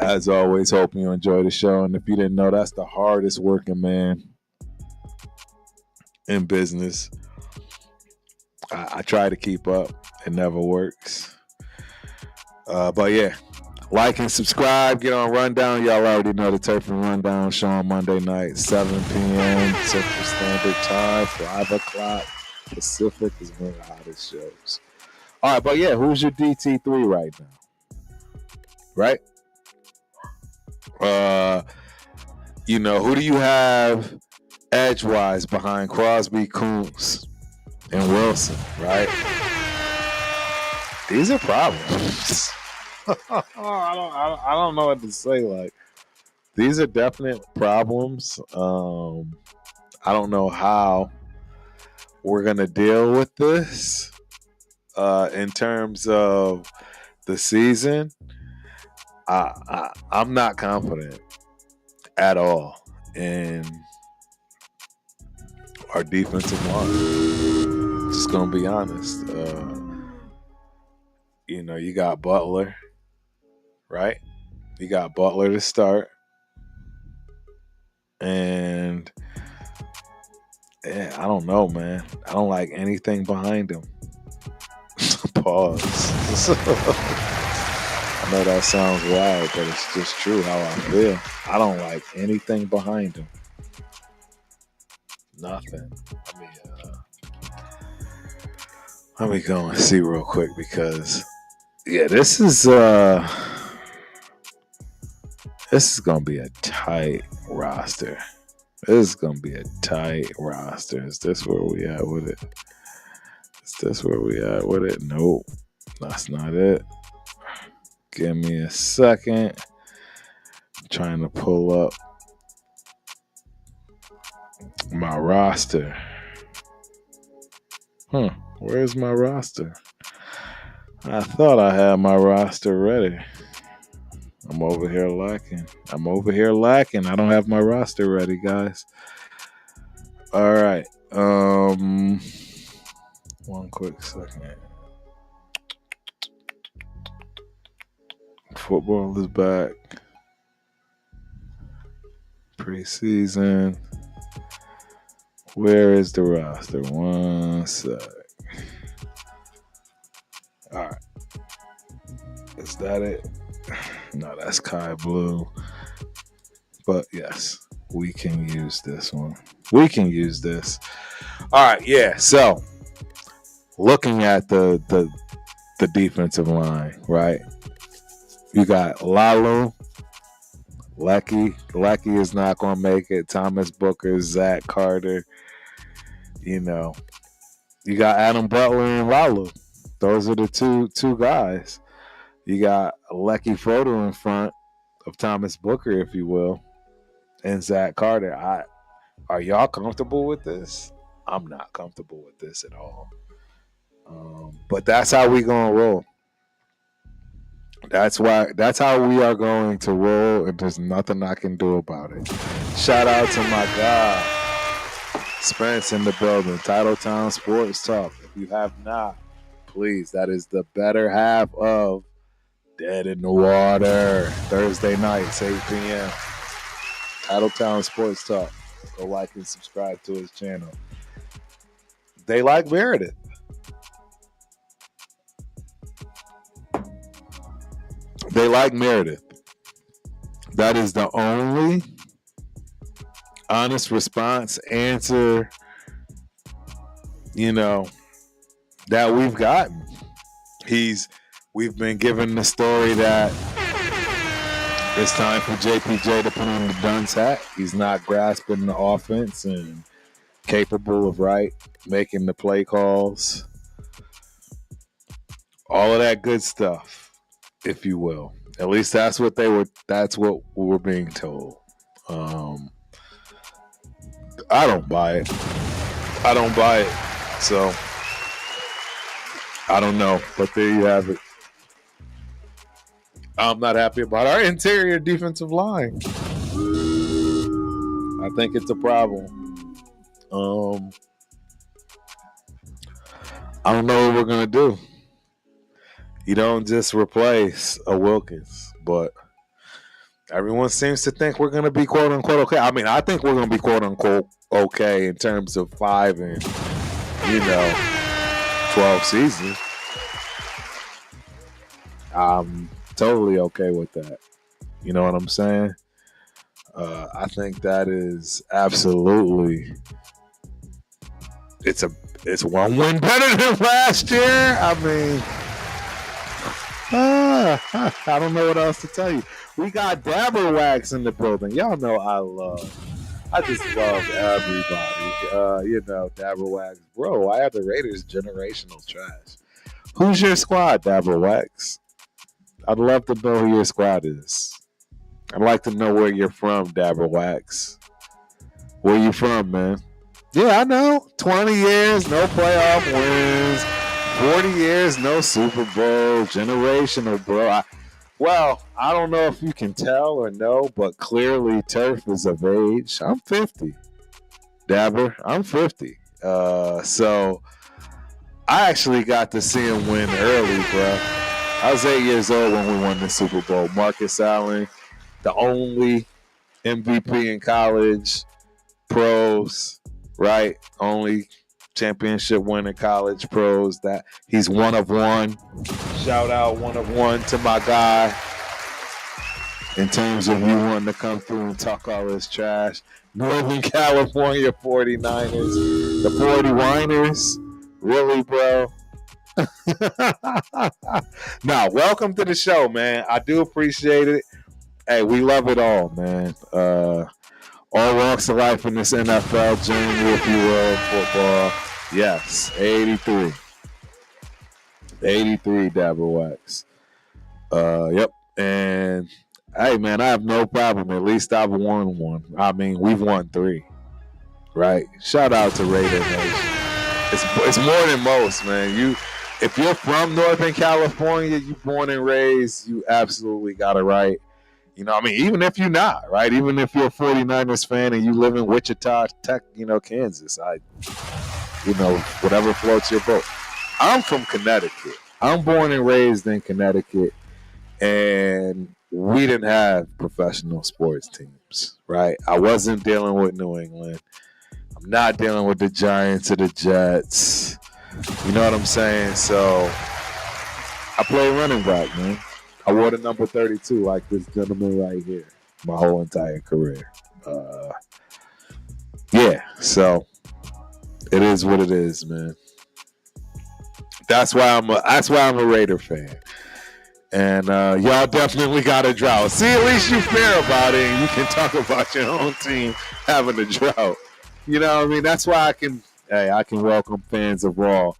As always, hope you enjoy the show. And if you didn't know, that's the hardest working man in business. I try to keep up. It never works. But yeah, like and subscribe. Get on Rundown. Y'all already know the Turf and Rundown show on Monday night, 7 p.m. Central Standard Time, 5 o'clock Pacific is one of the hottest shows. All right, but yeah, who's your DT3 right now? right? Who do you have edgewise behind Crosby, Kuntz, and Wilson, right? These are problems. I don't know what to say. Like, these are definite problems. I don't know how we're gonna deal with this in terms of the season. I'm not confident at all in our defensive line. Just gonna be honest. You got Butler, right? You got Butler to start. And I don't know, man. I don't like anything behind him. Pause. I know that sounds wild, but it's just true how I feel. I don't like anything behind him. Nothing. Let me go and see real quick because this is gonna be a tight roster. This is gonna be a tight roster. Is this where we at with it? Nope, that's not it. Give me a second. I'm trying to pull up my roster. Where's my roster? I thought I had my roster ready. I'm over here lacking. I don't have my roster ready, guys. All right. One quick second. Football is back. Preseason. Where is the roster? One sec. All right. Is that it? No, that's Kai Blue. But yes, we can use this one. We can use this. All right, yeah. So, looking at the defensive line, right? You got Lalu, Lecky. Lecky is not going to make it. Thomas Booker, Zach Carter. You got Adam Butler and Lalu. Those are the two guys. You got Lecky Frodo in front of Thomas Booker, if you will, and Zach Carter. Are y'all comfortable with this? I'm not comfortable with this at all. But that's how we gonna roll. That's how we are going to roll, and there's nothing I can do about it. Shout out to my guy, Spence in the building. Titletown Sports Talk. If you have not, please, that is the better half of Dead in the Water. Thursday nights, 8 p.m. Titletown Sports Talk. Go like and subscribe to his channel. They like Meredith. They like Meredith. That is the only honest response answer, that we've gotten. We've been given the story that it's time for JPJ to put on the dunce hat. He's not grasping the offense and capable of making the play calls. All of that good stuff, if you will. At least that's what we were being told. I don't buy it. So I don't know, but there you have it. I'm not happy about our interior defensive line. I think it's a problem. I don't know what we're going to do. You don't just replace a Wilkins, but everyone seems to think we're going to be quote unquote okay. I mean, I think we're going to be quote unquote okay in terms of 5 and 12 seasons. I'm totally okay with that. You know what I'm saying? I think that is absolutely. It's one win better than last year. I mean, I don't know what else to tell you. We got Dabber Wax in the building. Y'all know I just love everybody. Dabber Wax. Bro, why are the Raiders generational trash? Who's your squad, Dabber Wax? I'd love to know who your squad is. I'd like to know where you're from, Dabber Wax. Where you from, man? Yeah, I know. 20 years, no playoff wins. 40 years, no Super Bowl. Generational, bro. I don't know if you can tell or know, but clearly Turf is of age. I'm 50. Dabber, I'm 50. So I actually got to see him win early, bro. I was 8 years old when we won the Super Bowl. Marcus Allen, the only MVP in college, pros, right? Only championship winning college pros. That he's one of one. Shout out one of one to my guy. In terms of you wanting to come through and talk all this trash. Northern California 49ers. The 40 Winers. Really, bro? Nah, welcome to the show, man. I do appreciate it. Hey, we love it all, man. All walks of life in this NFL journey, if you will, football. Yes, 83. 83 Dabber Wax. Yep. And hey, man, I have no problem. At least I've won one. I mean, we've won 3, right? Shout out to Raider Nation. It's more than most, man. If you're from Northern California, you born and raised, you absolutely got it right. You know, I mean, even if you're not, right? Even if you're a 49ers fan and you live in Wichita, Kansas, whatever floats your boat. I'm from Connecticut. I'm born and raised in Connecticut, and we didn't have professional sports teams, right? I wasn't dealing with New England. I'm not dealing with the Giants or the Jets. You know what I'm saying? So I play running back, man. I wore the number 32 like this gentleman right here my whole entire career. So it is what it is, man. That's why I'm a Raider fan. And y'all definitely got a drought. See, at least you fair about it and you can talk about your own team having a drought. You know what I mean? That's why I can welcome fans of all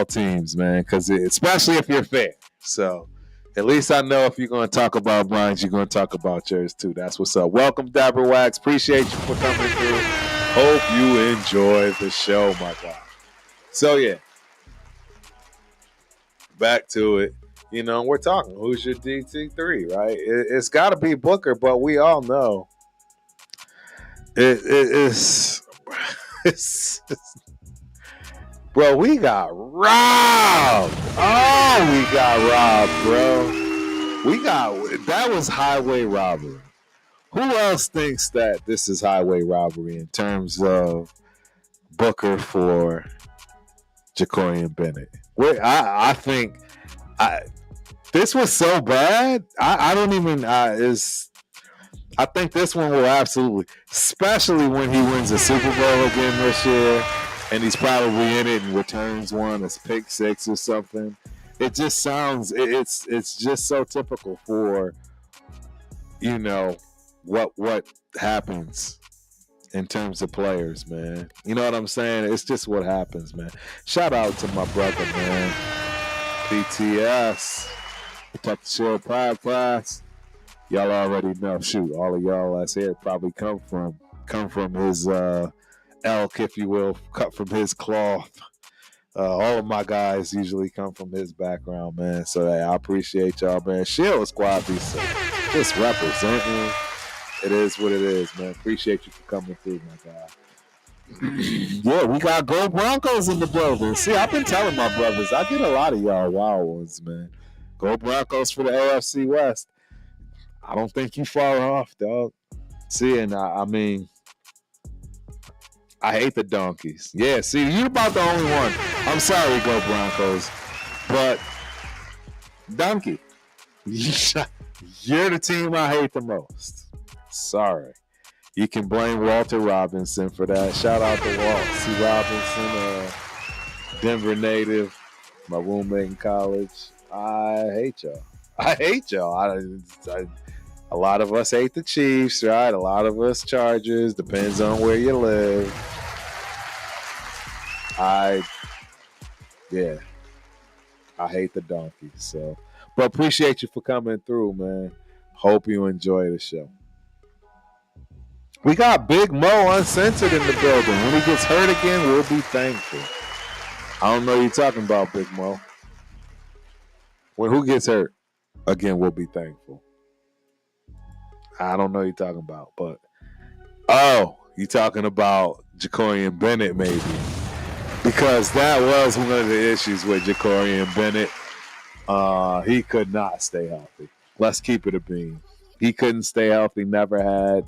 teams, man, because especially if you're fair. So at least I know if you're going to talk about mine, you're going to talk about yours too. That's what's up. Welcome, Dabber Wax. Appreciate you for coming through. Hope you enjoy the show, my guy. So, yeah. Back to it. You know, we're talking. Who's your DT3, right? It's got to be Booker, but we all know it's bro, we got robbed. Oh, we got robbed, bro. That was highway robbery. Who else thinks that this is highway robbery in terms of Booker for Jacorian Bennett? I think this was so bad. I think this one will absolutely, especially when he wins a Super Bowl again this year. And he's probably in it and returns one as pick 6 or something. It just sounds, it's just so typical for, what happens in terms of players, man. You know what I'm saying? It's just what happens, man. Shout out to my brother, man. PTS. Talk the Show podcast. Y'all already know. Shoot, all of y'all that's here probably come from his elk, if you will, cut from his cloth. All of my guys usually come from his background, man. So hey, I appreciate y'all, man. Shield Squad be just representing. It is what it is, man. Appreciate you for coming through, my guy. Yeah, we got Go Broncos in the building. See, I've been telling my brothers, I get a lot of y'all wild ones, man. Go Broncos for the AFC West. I don't think you far off, dog. See, and I mean, I hate the donkeys. Yeah, see, you're about the only one. I'm sorry, Go Broncos, but donkey, you're the team I hate the most. Sorry. You can blame Walter Robinson for that. Shout out to Walt C. Robinson, Denver native, my roommate in college. I hate y'all. I hate y'all. A lot of us hate the Chiefs, right? A lot of us Chargers. Depends on where you live. I hate the Donkeys. So, but appreciate you for coming through, man. Hope you enjoy the show. We got Big Mo Uncensored in the building. When he gets hurt again, we'll be thankful. I don't know you're talking about, Big Mo. When who gets hurt again, we'll be thankful. I don't know you're talking about, but you talking about Jacorian Bennett maybe, because that was one of the issues with Jacorian Bennett. He could not stay healthy. Let's keep it a beam. He couldn't stay healthy. Never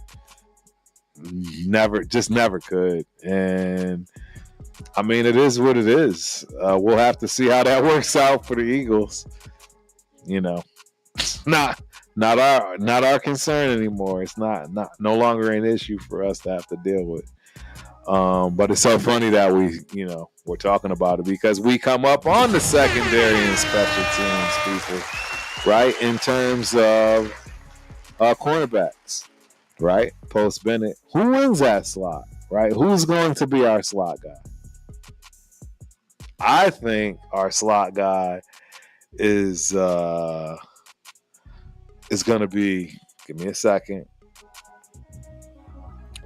could. And I mean, it is what it is. We'll have to see how that works out for the Eagles. You know, not our concern anymore. It's no longer an issue for us to have to deal with. But it's so funny that we're talking about it because we come up on the secondary and special teams people, right? In terms of cornerbacks, right? Post Bennett, who wins that slot, right? Who's going to be our slot guy? I think our slot guy is going to be. Give me a second.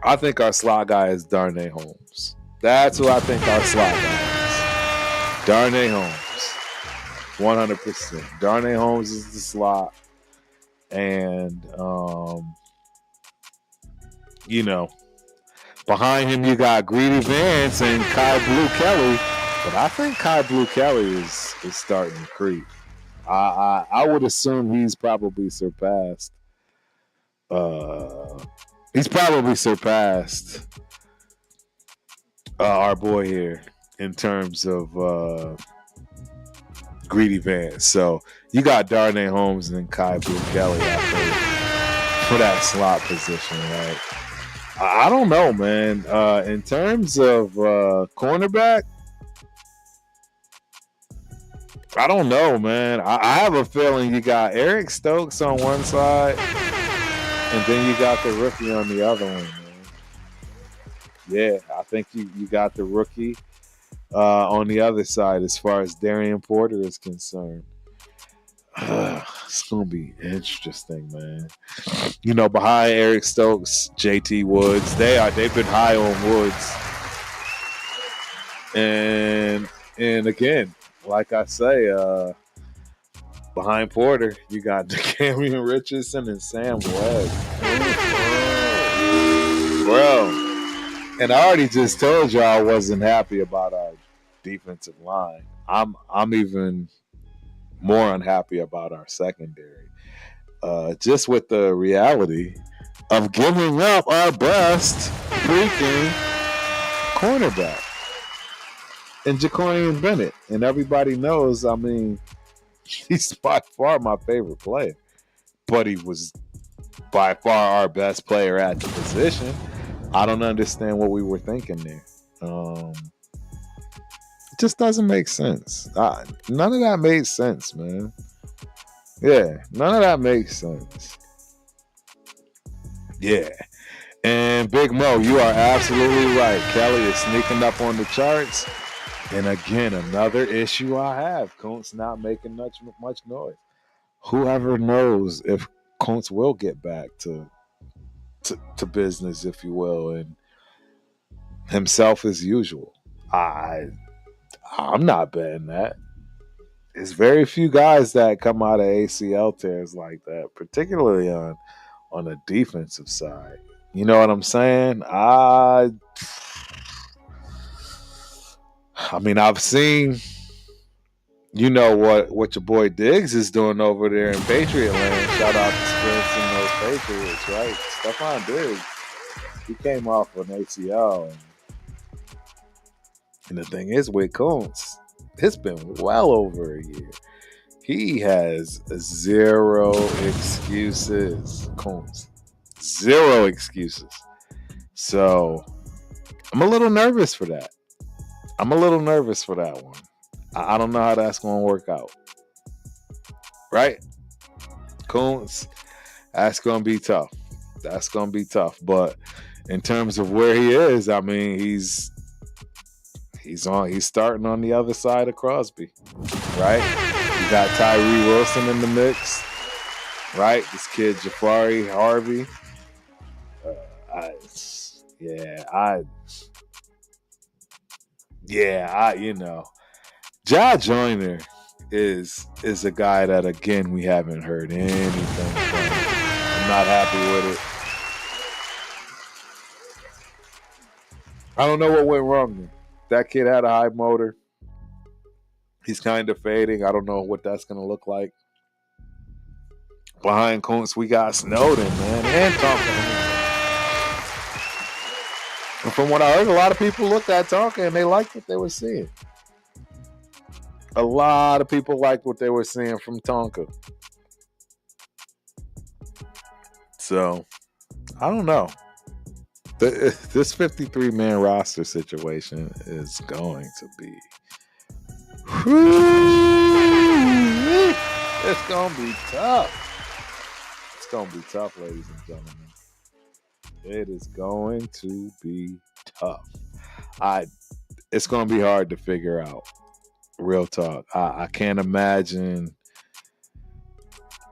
I think our slot guy is Darnay Holmes. That's who I think our slot guy is. Darnay Holmes. 100%. Darnay Holmes is the slot. And, behind him you got Greedy Vance and Kai Blue Kelly. But I think Kai Blue Kelly is starting to creep. I would assume he's probably surpassed. Our boy here in terms of Greedy Vance. So you got Darnay Holmes and Kai Blue Kelly out there for that slot position, right? I don't know, man. In terms of cornerback, I don't know, man. I have a feeling you got Eric Stokes on one side, and then you got the rookie on the other one, man. Yeah, I think you got the rookie on the other side as far as Darian Porter is concerned. It's going to be interesting, man. Behind Eric Stokes, JT Woods, they've been high on Woods. And again, like I say, behind Porter, you got Decamian Richardson and Sam Webb. Bro. And I already just told you I wasn't happy about our defensive line. I'm even more unhappy about our secondary. Just with the reality of giving up our best freaking cornerback and Jacorian Bennett. And everybody knows, I mean, he's by far my favorite player. But he was by far our best player at the position. I don't understand what we were thinking there. It just doesn't make sense. None of that made sense, man. Yeah, none of that makes sense. Yeah. And Big Mo, you are absolutely right. Kelly is sneaking up on the charts. And again, another issue I have. Kuntz not making much noise. Whoever knows if Kuntz will get back to business, if you will, and himself as usual. I'm not betting that. There's very few guys that come out of ACL tears like that, particularly on the defensive side. You know what I'm saying? I mean, I've seen, what your boy Diggs is doing over there in Patriot Land. Shout out to Spence and those Patriots, right? Stephon Diggs, he came off an ACL. And the thing is with Kuntz, it's been well over a year. He has zero excuses, Kuntz. Zero excuses. So I'm a little nervous for that. I don't know how that's going to work out. right? Kuntz, that's going to be tough. That's going to be tough. But in terms of where he is, I mean, he's starting on the other side of Crosby, right? You got Tyree Wilson in the mix, right? This kid Jafari Harvey. Ja Joyner is a guy that, again, we haven't heard anything from. I'm not happy with it. I don't know what went wrong there. That kid had a high motor. He's kind of fading. I don't know what that's going to look like. Behind Kuntz, we got Snowden, man, and Tonka. And from what I heard, a lot of people looked at Tonka and they liked what they were seeing. A lot of people liked what they were seeing from Tonka. So, I don't know. This 53-man roster situation is going to be... It's going to be tough. It's going to be tough, ladies and gentlemen. It is going to be tough. It's going to be hard to figure out. Real talk. I can't imagine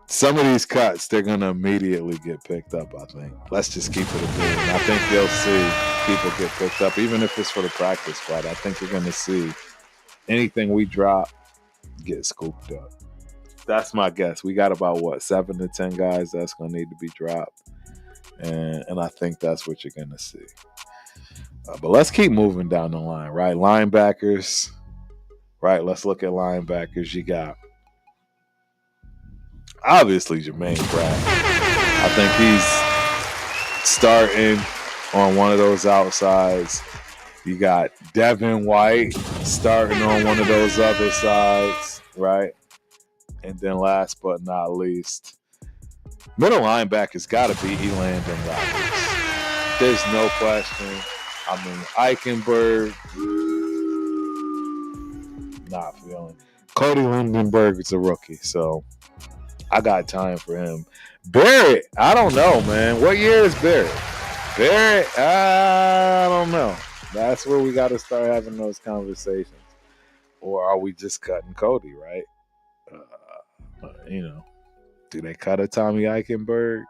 some of these cuts. They're going to immediately get picked up, I think. Let's just keep it a bit. I think you'll see people get picked up, even if it's for the practice squad. I think you're going to see anything we drop get scooped up. That's my guess. We got about, 7 to 10 guys that's going to need to be dropped. And I think that's what you're going to see. But let's keep moving down the line, right? Linebackers, right? Let's look at linebackers. You got, obviously, Jermaine Pratt. I think he's starting on one of those outsides. You got Devin White starting on one of those other sides, right? And then last but not least, middle linebackers got to be Elandon Roberts. There's no question. I mean, Eichenberg, not feeling. Cody Lindenberg is a rookie, so I got time for him. Barrett, I don't know, man. What year is Barrett? Barrett, I don't know. That's where we got to start having those conversations. Or are we just cutting Cody, right? Do they cut a Tommy Eichenberg?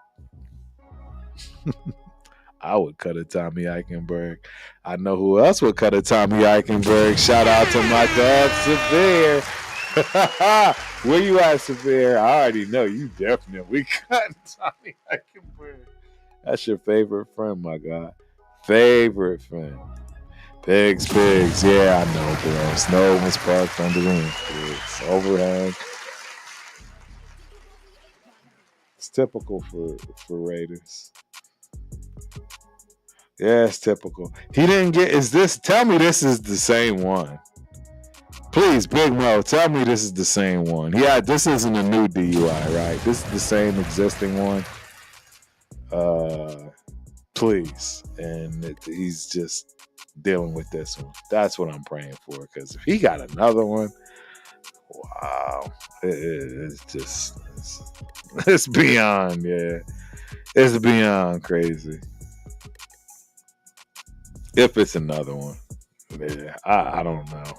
I would cut a Tommy Eichenberg. I know who else would cut a Tommy Eichenberg. Shout out to my dog, Severe. Where you at, Severe? I already know you definitely cut Tommy Eichenberg. That's your favorite friend, my guy. Favorite friend. Pigs. Yeah, I know, bro. Snow was parked under the influence. Overhang. It's typical for Raiders. Yeah, it's typical. He didn't get. Tell me this is the same one. Please, Big Mo, tell me this is the same one. Yeah, this isn't a new DUI, right? This is the same existing one. Please. And he's just dealing with this one. That's what I'm praying for. Because if he got another one, wow. It's beyond, yeah. It's beyond crazy. If it's another one. Yeah, I don't know.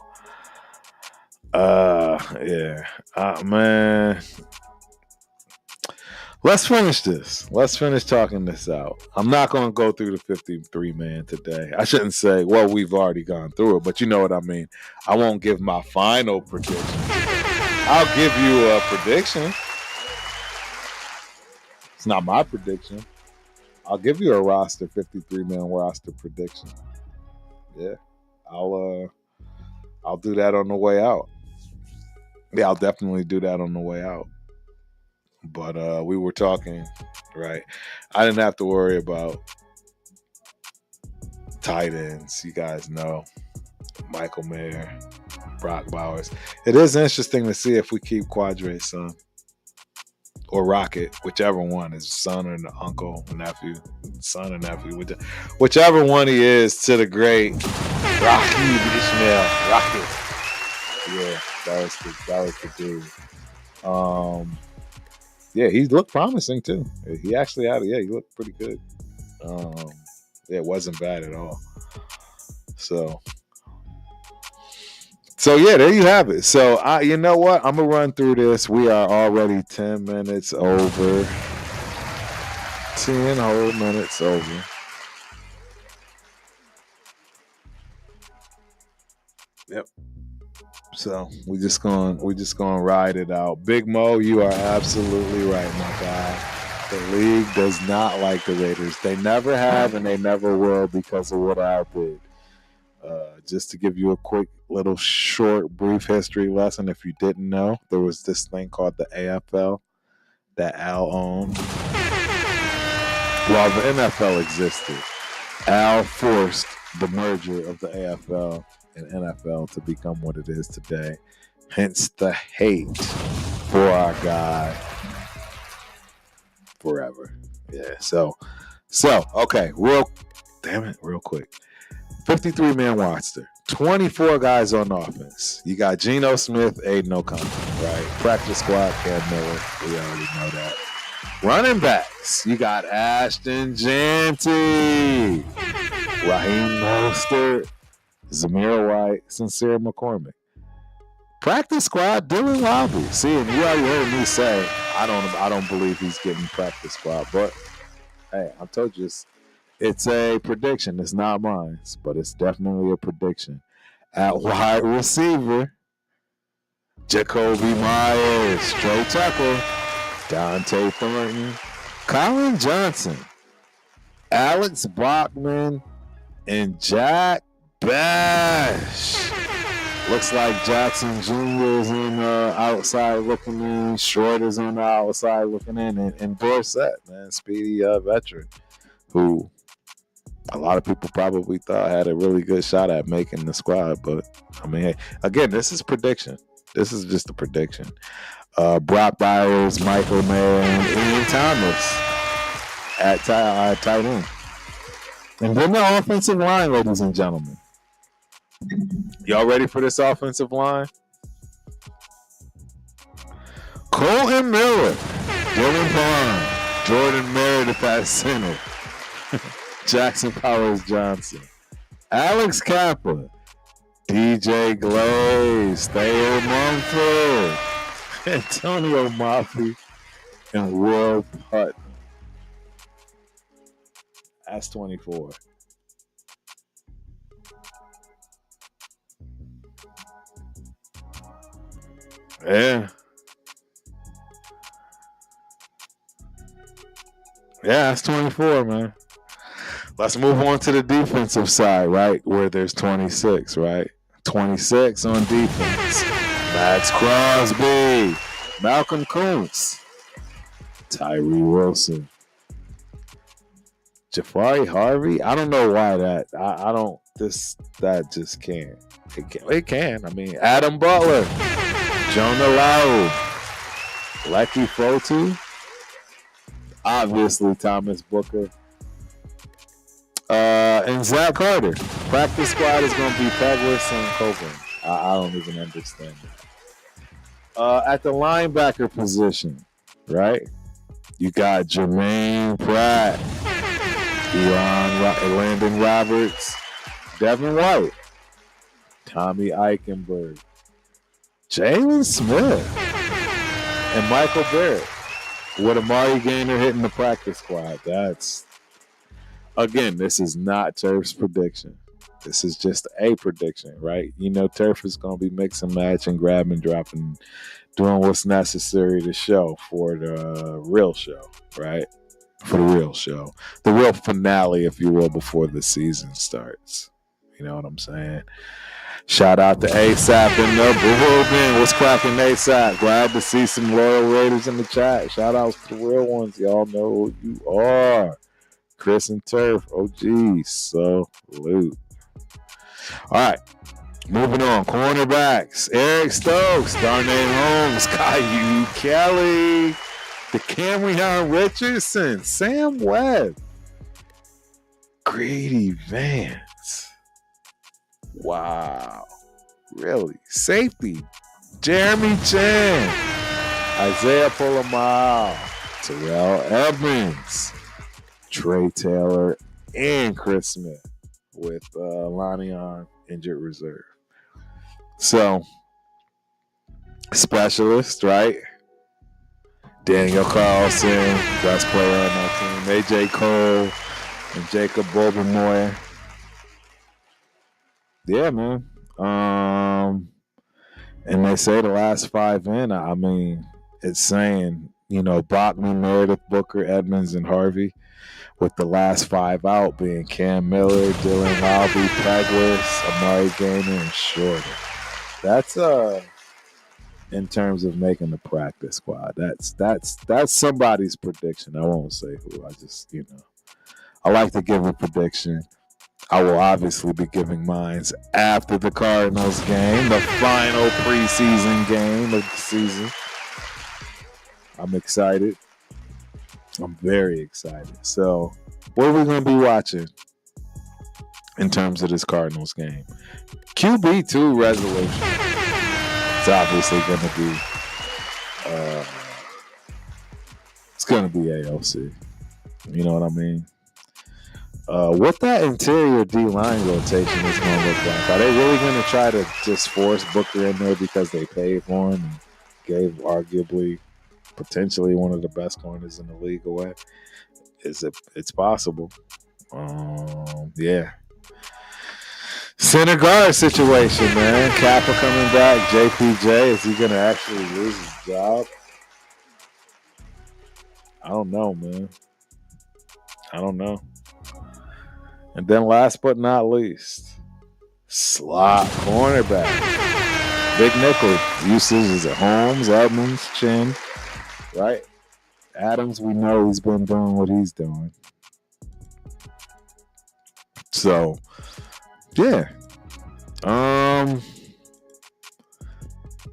Man. Let's finish this. Let's finish talking this out. I'm not going to go through the 53-man today. I shouldn't say, well, we've already gone through it, but you know what I mean. I won't give my final prediction. I'll give you a prediction. It's not my prediction. I'll give you a 53-man roster prediction. Yeah. I'll do that on the way out. Yeah, I'll definitely do that on the way out. But we were talking, right? I didn't have to worry about tight ends. You guys know Michael Mayer, Brock Bowers. It is interesting to see if we keep Quadre's son or Rocket, whichever one is son or uncle, nephew, son or nephew, whichever one he is to the great Rocky Ishmael Rocket. Yeah, that was the dude. he looked promising too. He actually he looked pretty good. It wasn't bad at all. So yeah, there you have it. So you know what? I'm gonna run through this. We are already 10 minutes over. 10 whole minutes over. Yep. So we just gonna ride it out. Big Mo, you are absolutely right, my guy. The league does not like the Raiders. They never have, and they never will because of what I did. Just to give you a quick little short brief history lesson, if you didn't know, there was this thing called the AFL that Al owned while the NFL existed. Al forced the merger of the AFL and NFL to become what it is today. Hence the hate for our guy forever. Yeah, so okay, real quick. 53-man roster. 24 guys on offense. You got Geno Smith, Aiden O'Connell, right? Practice squad, Cam Miller. We already know that. Running backs. You got Ashton Jeanty, Raheem Mostert, Zamir White, Sincere McCormick. Practice squad, Dylan Lobby. See, and you already heard me say I don't believe he's getting practice squad, but hey, I told you it's a prediction. It's not mine, but it's definitely a prediction. At wide receiver, Jacoby Myers, straight tackle, Dante Thornton, Colin Johnson, Alex Bachman, and Jack Bash. Looks like Jackson Jr. is on the outside looking in. Short is on the outside looking in. And Dorsett, man, speedy veteran, who a lot of people probably thought had a really good shot at making the squad. But, I mean, again, this is prediction. This is just a prediction. Brock Byers, Michael Mayer, and Ian Thomas at tight end. And then the offensive line, ladies and gentlemen. Y'all ready for this offensive line? Colton Miller, Dylan Bond, Jordan Meredith at center, Jackson Powers Johnson, Alex Kappa, DJ Glaze, Thayer Mumford, Antonio Mafi, and Will Putnam. That's 24. Yeah, that's 24, man. Let's move on to the defensive side, right? Where there's 26, right? 26 on defense. Max Crosby, Malcolm Kuntz, Tyree Wilson, Jafari Harvey. I don't know why that. I don't. That just can't. It can. I mean, Adam Butler, Jonah Lau, Lecky Fotu, obviously Thomas Booker, and Zach Carter. Practice squad is going to be Peglis and Coburn. I don't even understand that. At the linebacker position, right? You got Jermaine Pratt, Landon Roberts, Devin White, Tommy Eichenberg, Jalen Smith, and Michael Barrett. With Amari Gaynor hitting the practice squad. That's, again, this is not Turf's prediction. This is just a prediction, right? You know, Turf is going to be mixing, matching, grabbing, dropping, doing what's necessary to show for the real show, right? For the real show. The real finale, if you will, before the season starts. You know what I'm saying? Shout out to ASAP in the building. What's cracking, ASAP? Glad to see some loyal Raiders in the chat. Shout out to the real ones. Y'all know who you are. Chris and Turf. Oh, geez. Salute. All right. Moving on. Cornerbacks. Eric Stokes. Darnay Holmes. Caillou Kelly. The Cameron Richardson. Sam Webb. Grady Vance. Wow. Really? Safety. Jeremy Chan. Isaiah Pullamile, Terrell Edmonds, Trey Taylor, and Chris Smith with Lonnie on injured reserve. So, specialist, right? Daniel Carlson, best player on that team. AJ Cole and Jacob Bobermoyer. Yeah, man. And they say the last 5 in, I mean, it's saying, Bachman, Meredith, Booker, Edmonds, and Harvey, with the last 5 out being Cam Miller, Dylan Halvey, Pegwis, Amari Gainer, and Shorter. That's in terms of making the practice squad. That's somebody's prediction. I won't say who. I just, I like to give a prediction. I will obviously be giving mine after the Cardinals game, the final preseason game of the season. I'm excited. I'm very excited. So, what are we going to be watching in terms of this Cardinals game? QB2 resolution. It's obviously going to be it's going to be AOC. You know what I mean? What that interior D-line rotation is going to look like. Are they really going to try to just force Booker in there because they paid for him and gave arguably, potentially one of the best corners in the league away? It's possible. Yeah. Center guard situation, man. Kappa coming back. JPJ, is he going to actually lose his job? I don't know, man. I don't know. And then last but not least, slot cornerback. Big nickel usage is at Holmes, Edmonds, Chin, right? Adams, we know he's been doing what he's doing. So, yeah.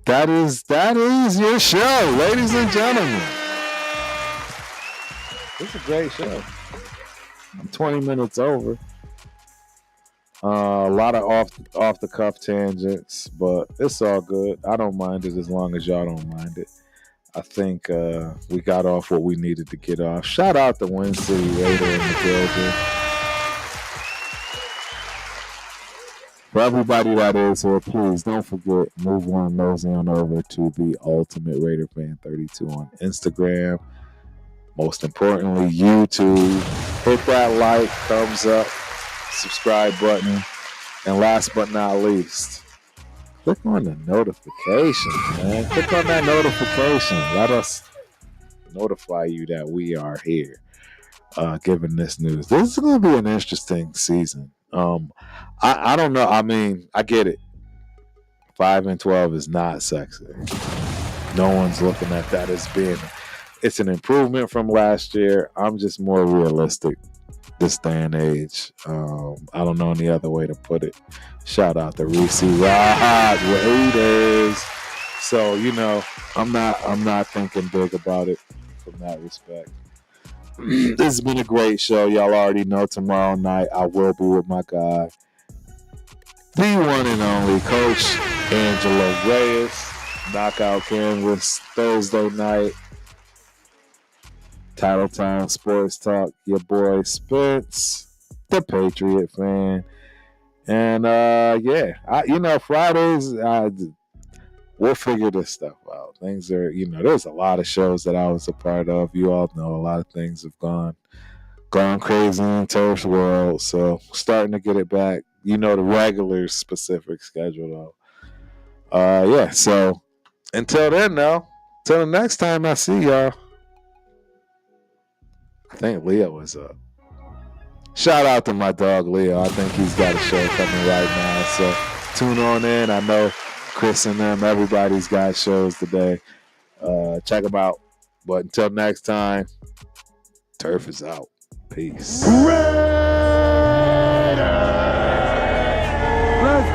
That is your show, ladies and gentlemen. It's a great show. I'm 20 minutes over. A lot of off the cuff tangents, but it's all good. I don't mind it as long as y'all don't mind it. I think we got off what we needed to get off. Shout out to Win City Raider in the building. For everybody that is here, please don't forget, move one nosy on over to the Ultimate Raider Fan 32 on Instagram. Most importantly, YouTube. Hit that like, thumbs up, subscribe button. And last but not least, click on the notification, man. Click on that notification. Let us notify you that we are here giving this news. This is going to be an interesting season. I don't know. I mean, I get it. 5-12 is not sexy. No one's looking at that as being... It's an improvement from last year. I'm just more realistic this day and age. I don't know any other way to put it. Shout out to Reese Rod Raiders. So, I'm not thinking big about it from that respect. This has been a great show. Y'all already know tomorrow night I will be with my guy, the one and only Coach Angelo Reyes. Knockout Canvas Thursday night. Title Time Sports Talk, your boy Spence, the Patriot fan. And Fridays, we'll figure this stuff out. Things are, there's a lot of shows that I was a part of. You all know a lot of things have gone crazy in Turf's world. So starting to get it back. The regular specific schedule though. So until then though, till the next time I see y'all. I think Leo is up. Shout out to my dog Leo. I think he's got a show coming right now. So tune on in. I know Chris and them, everybody's got shows today. Check them out. But until next time, Turf is out. Peace. Let's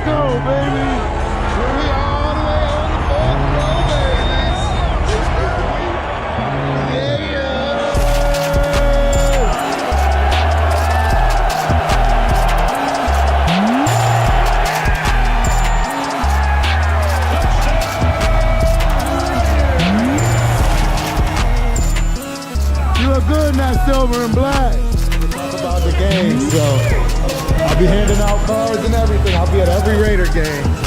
go, baby. every Raider game.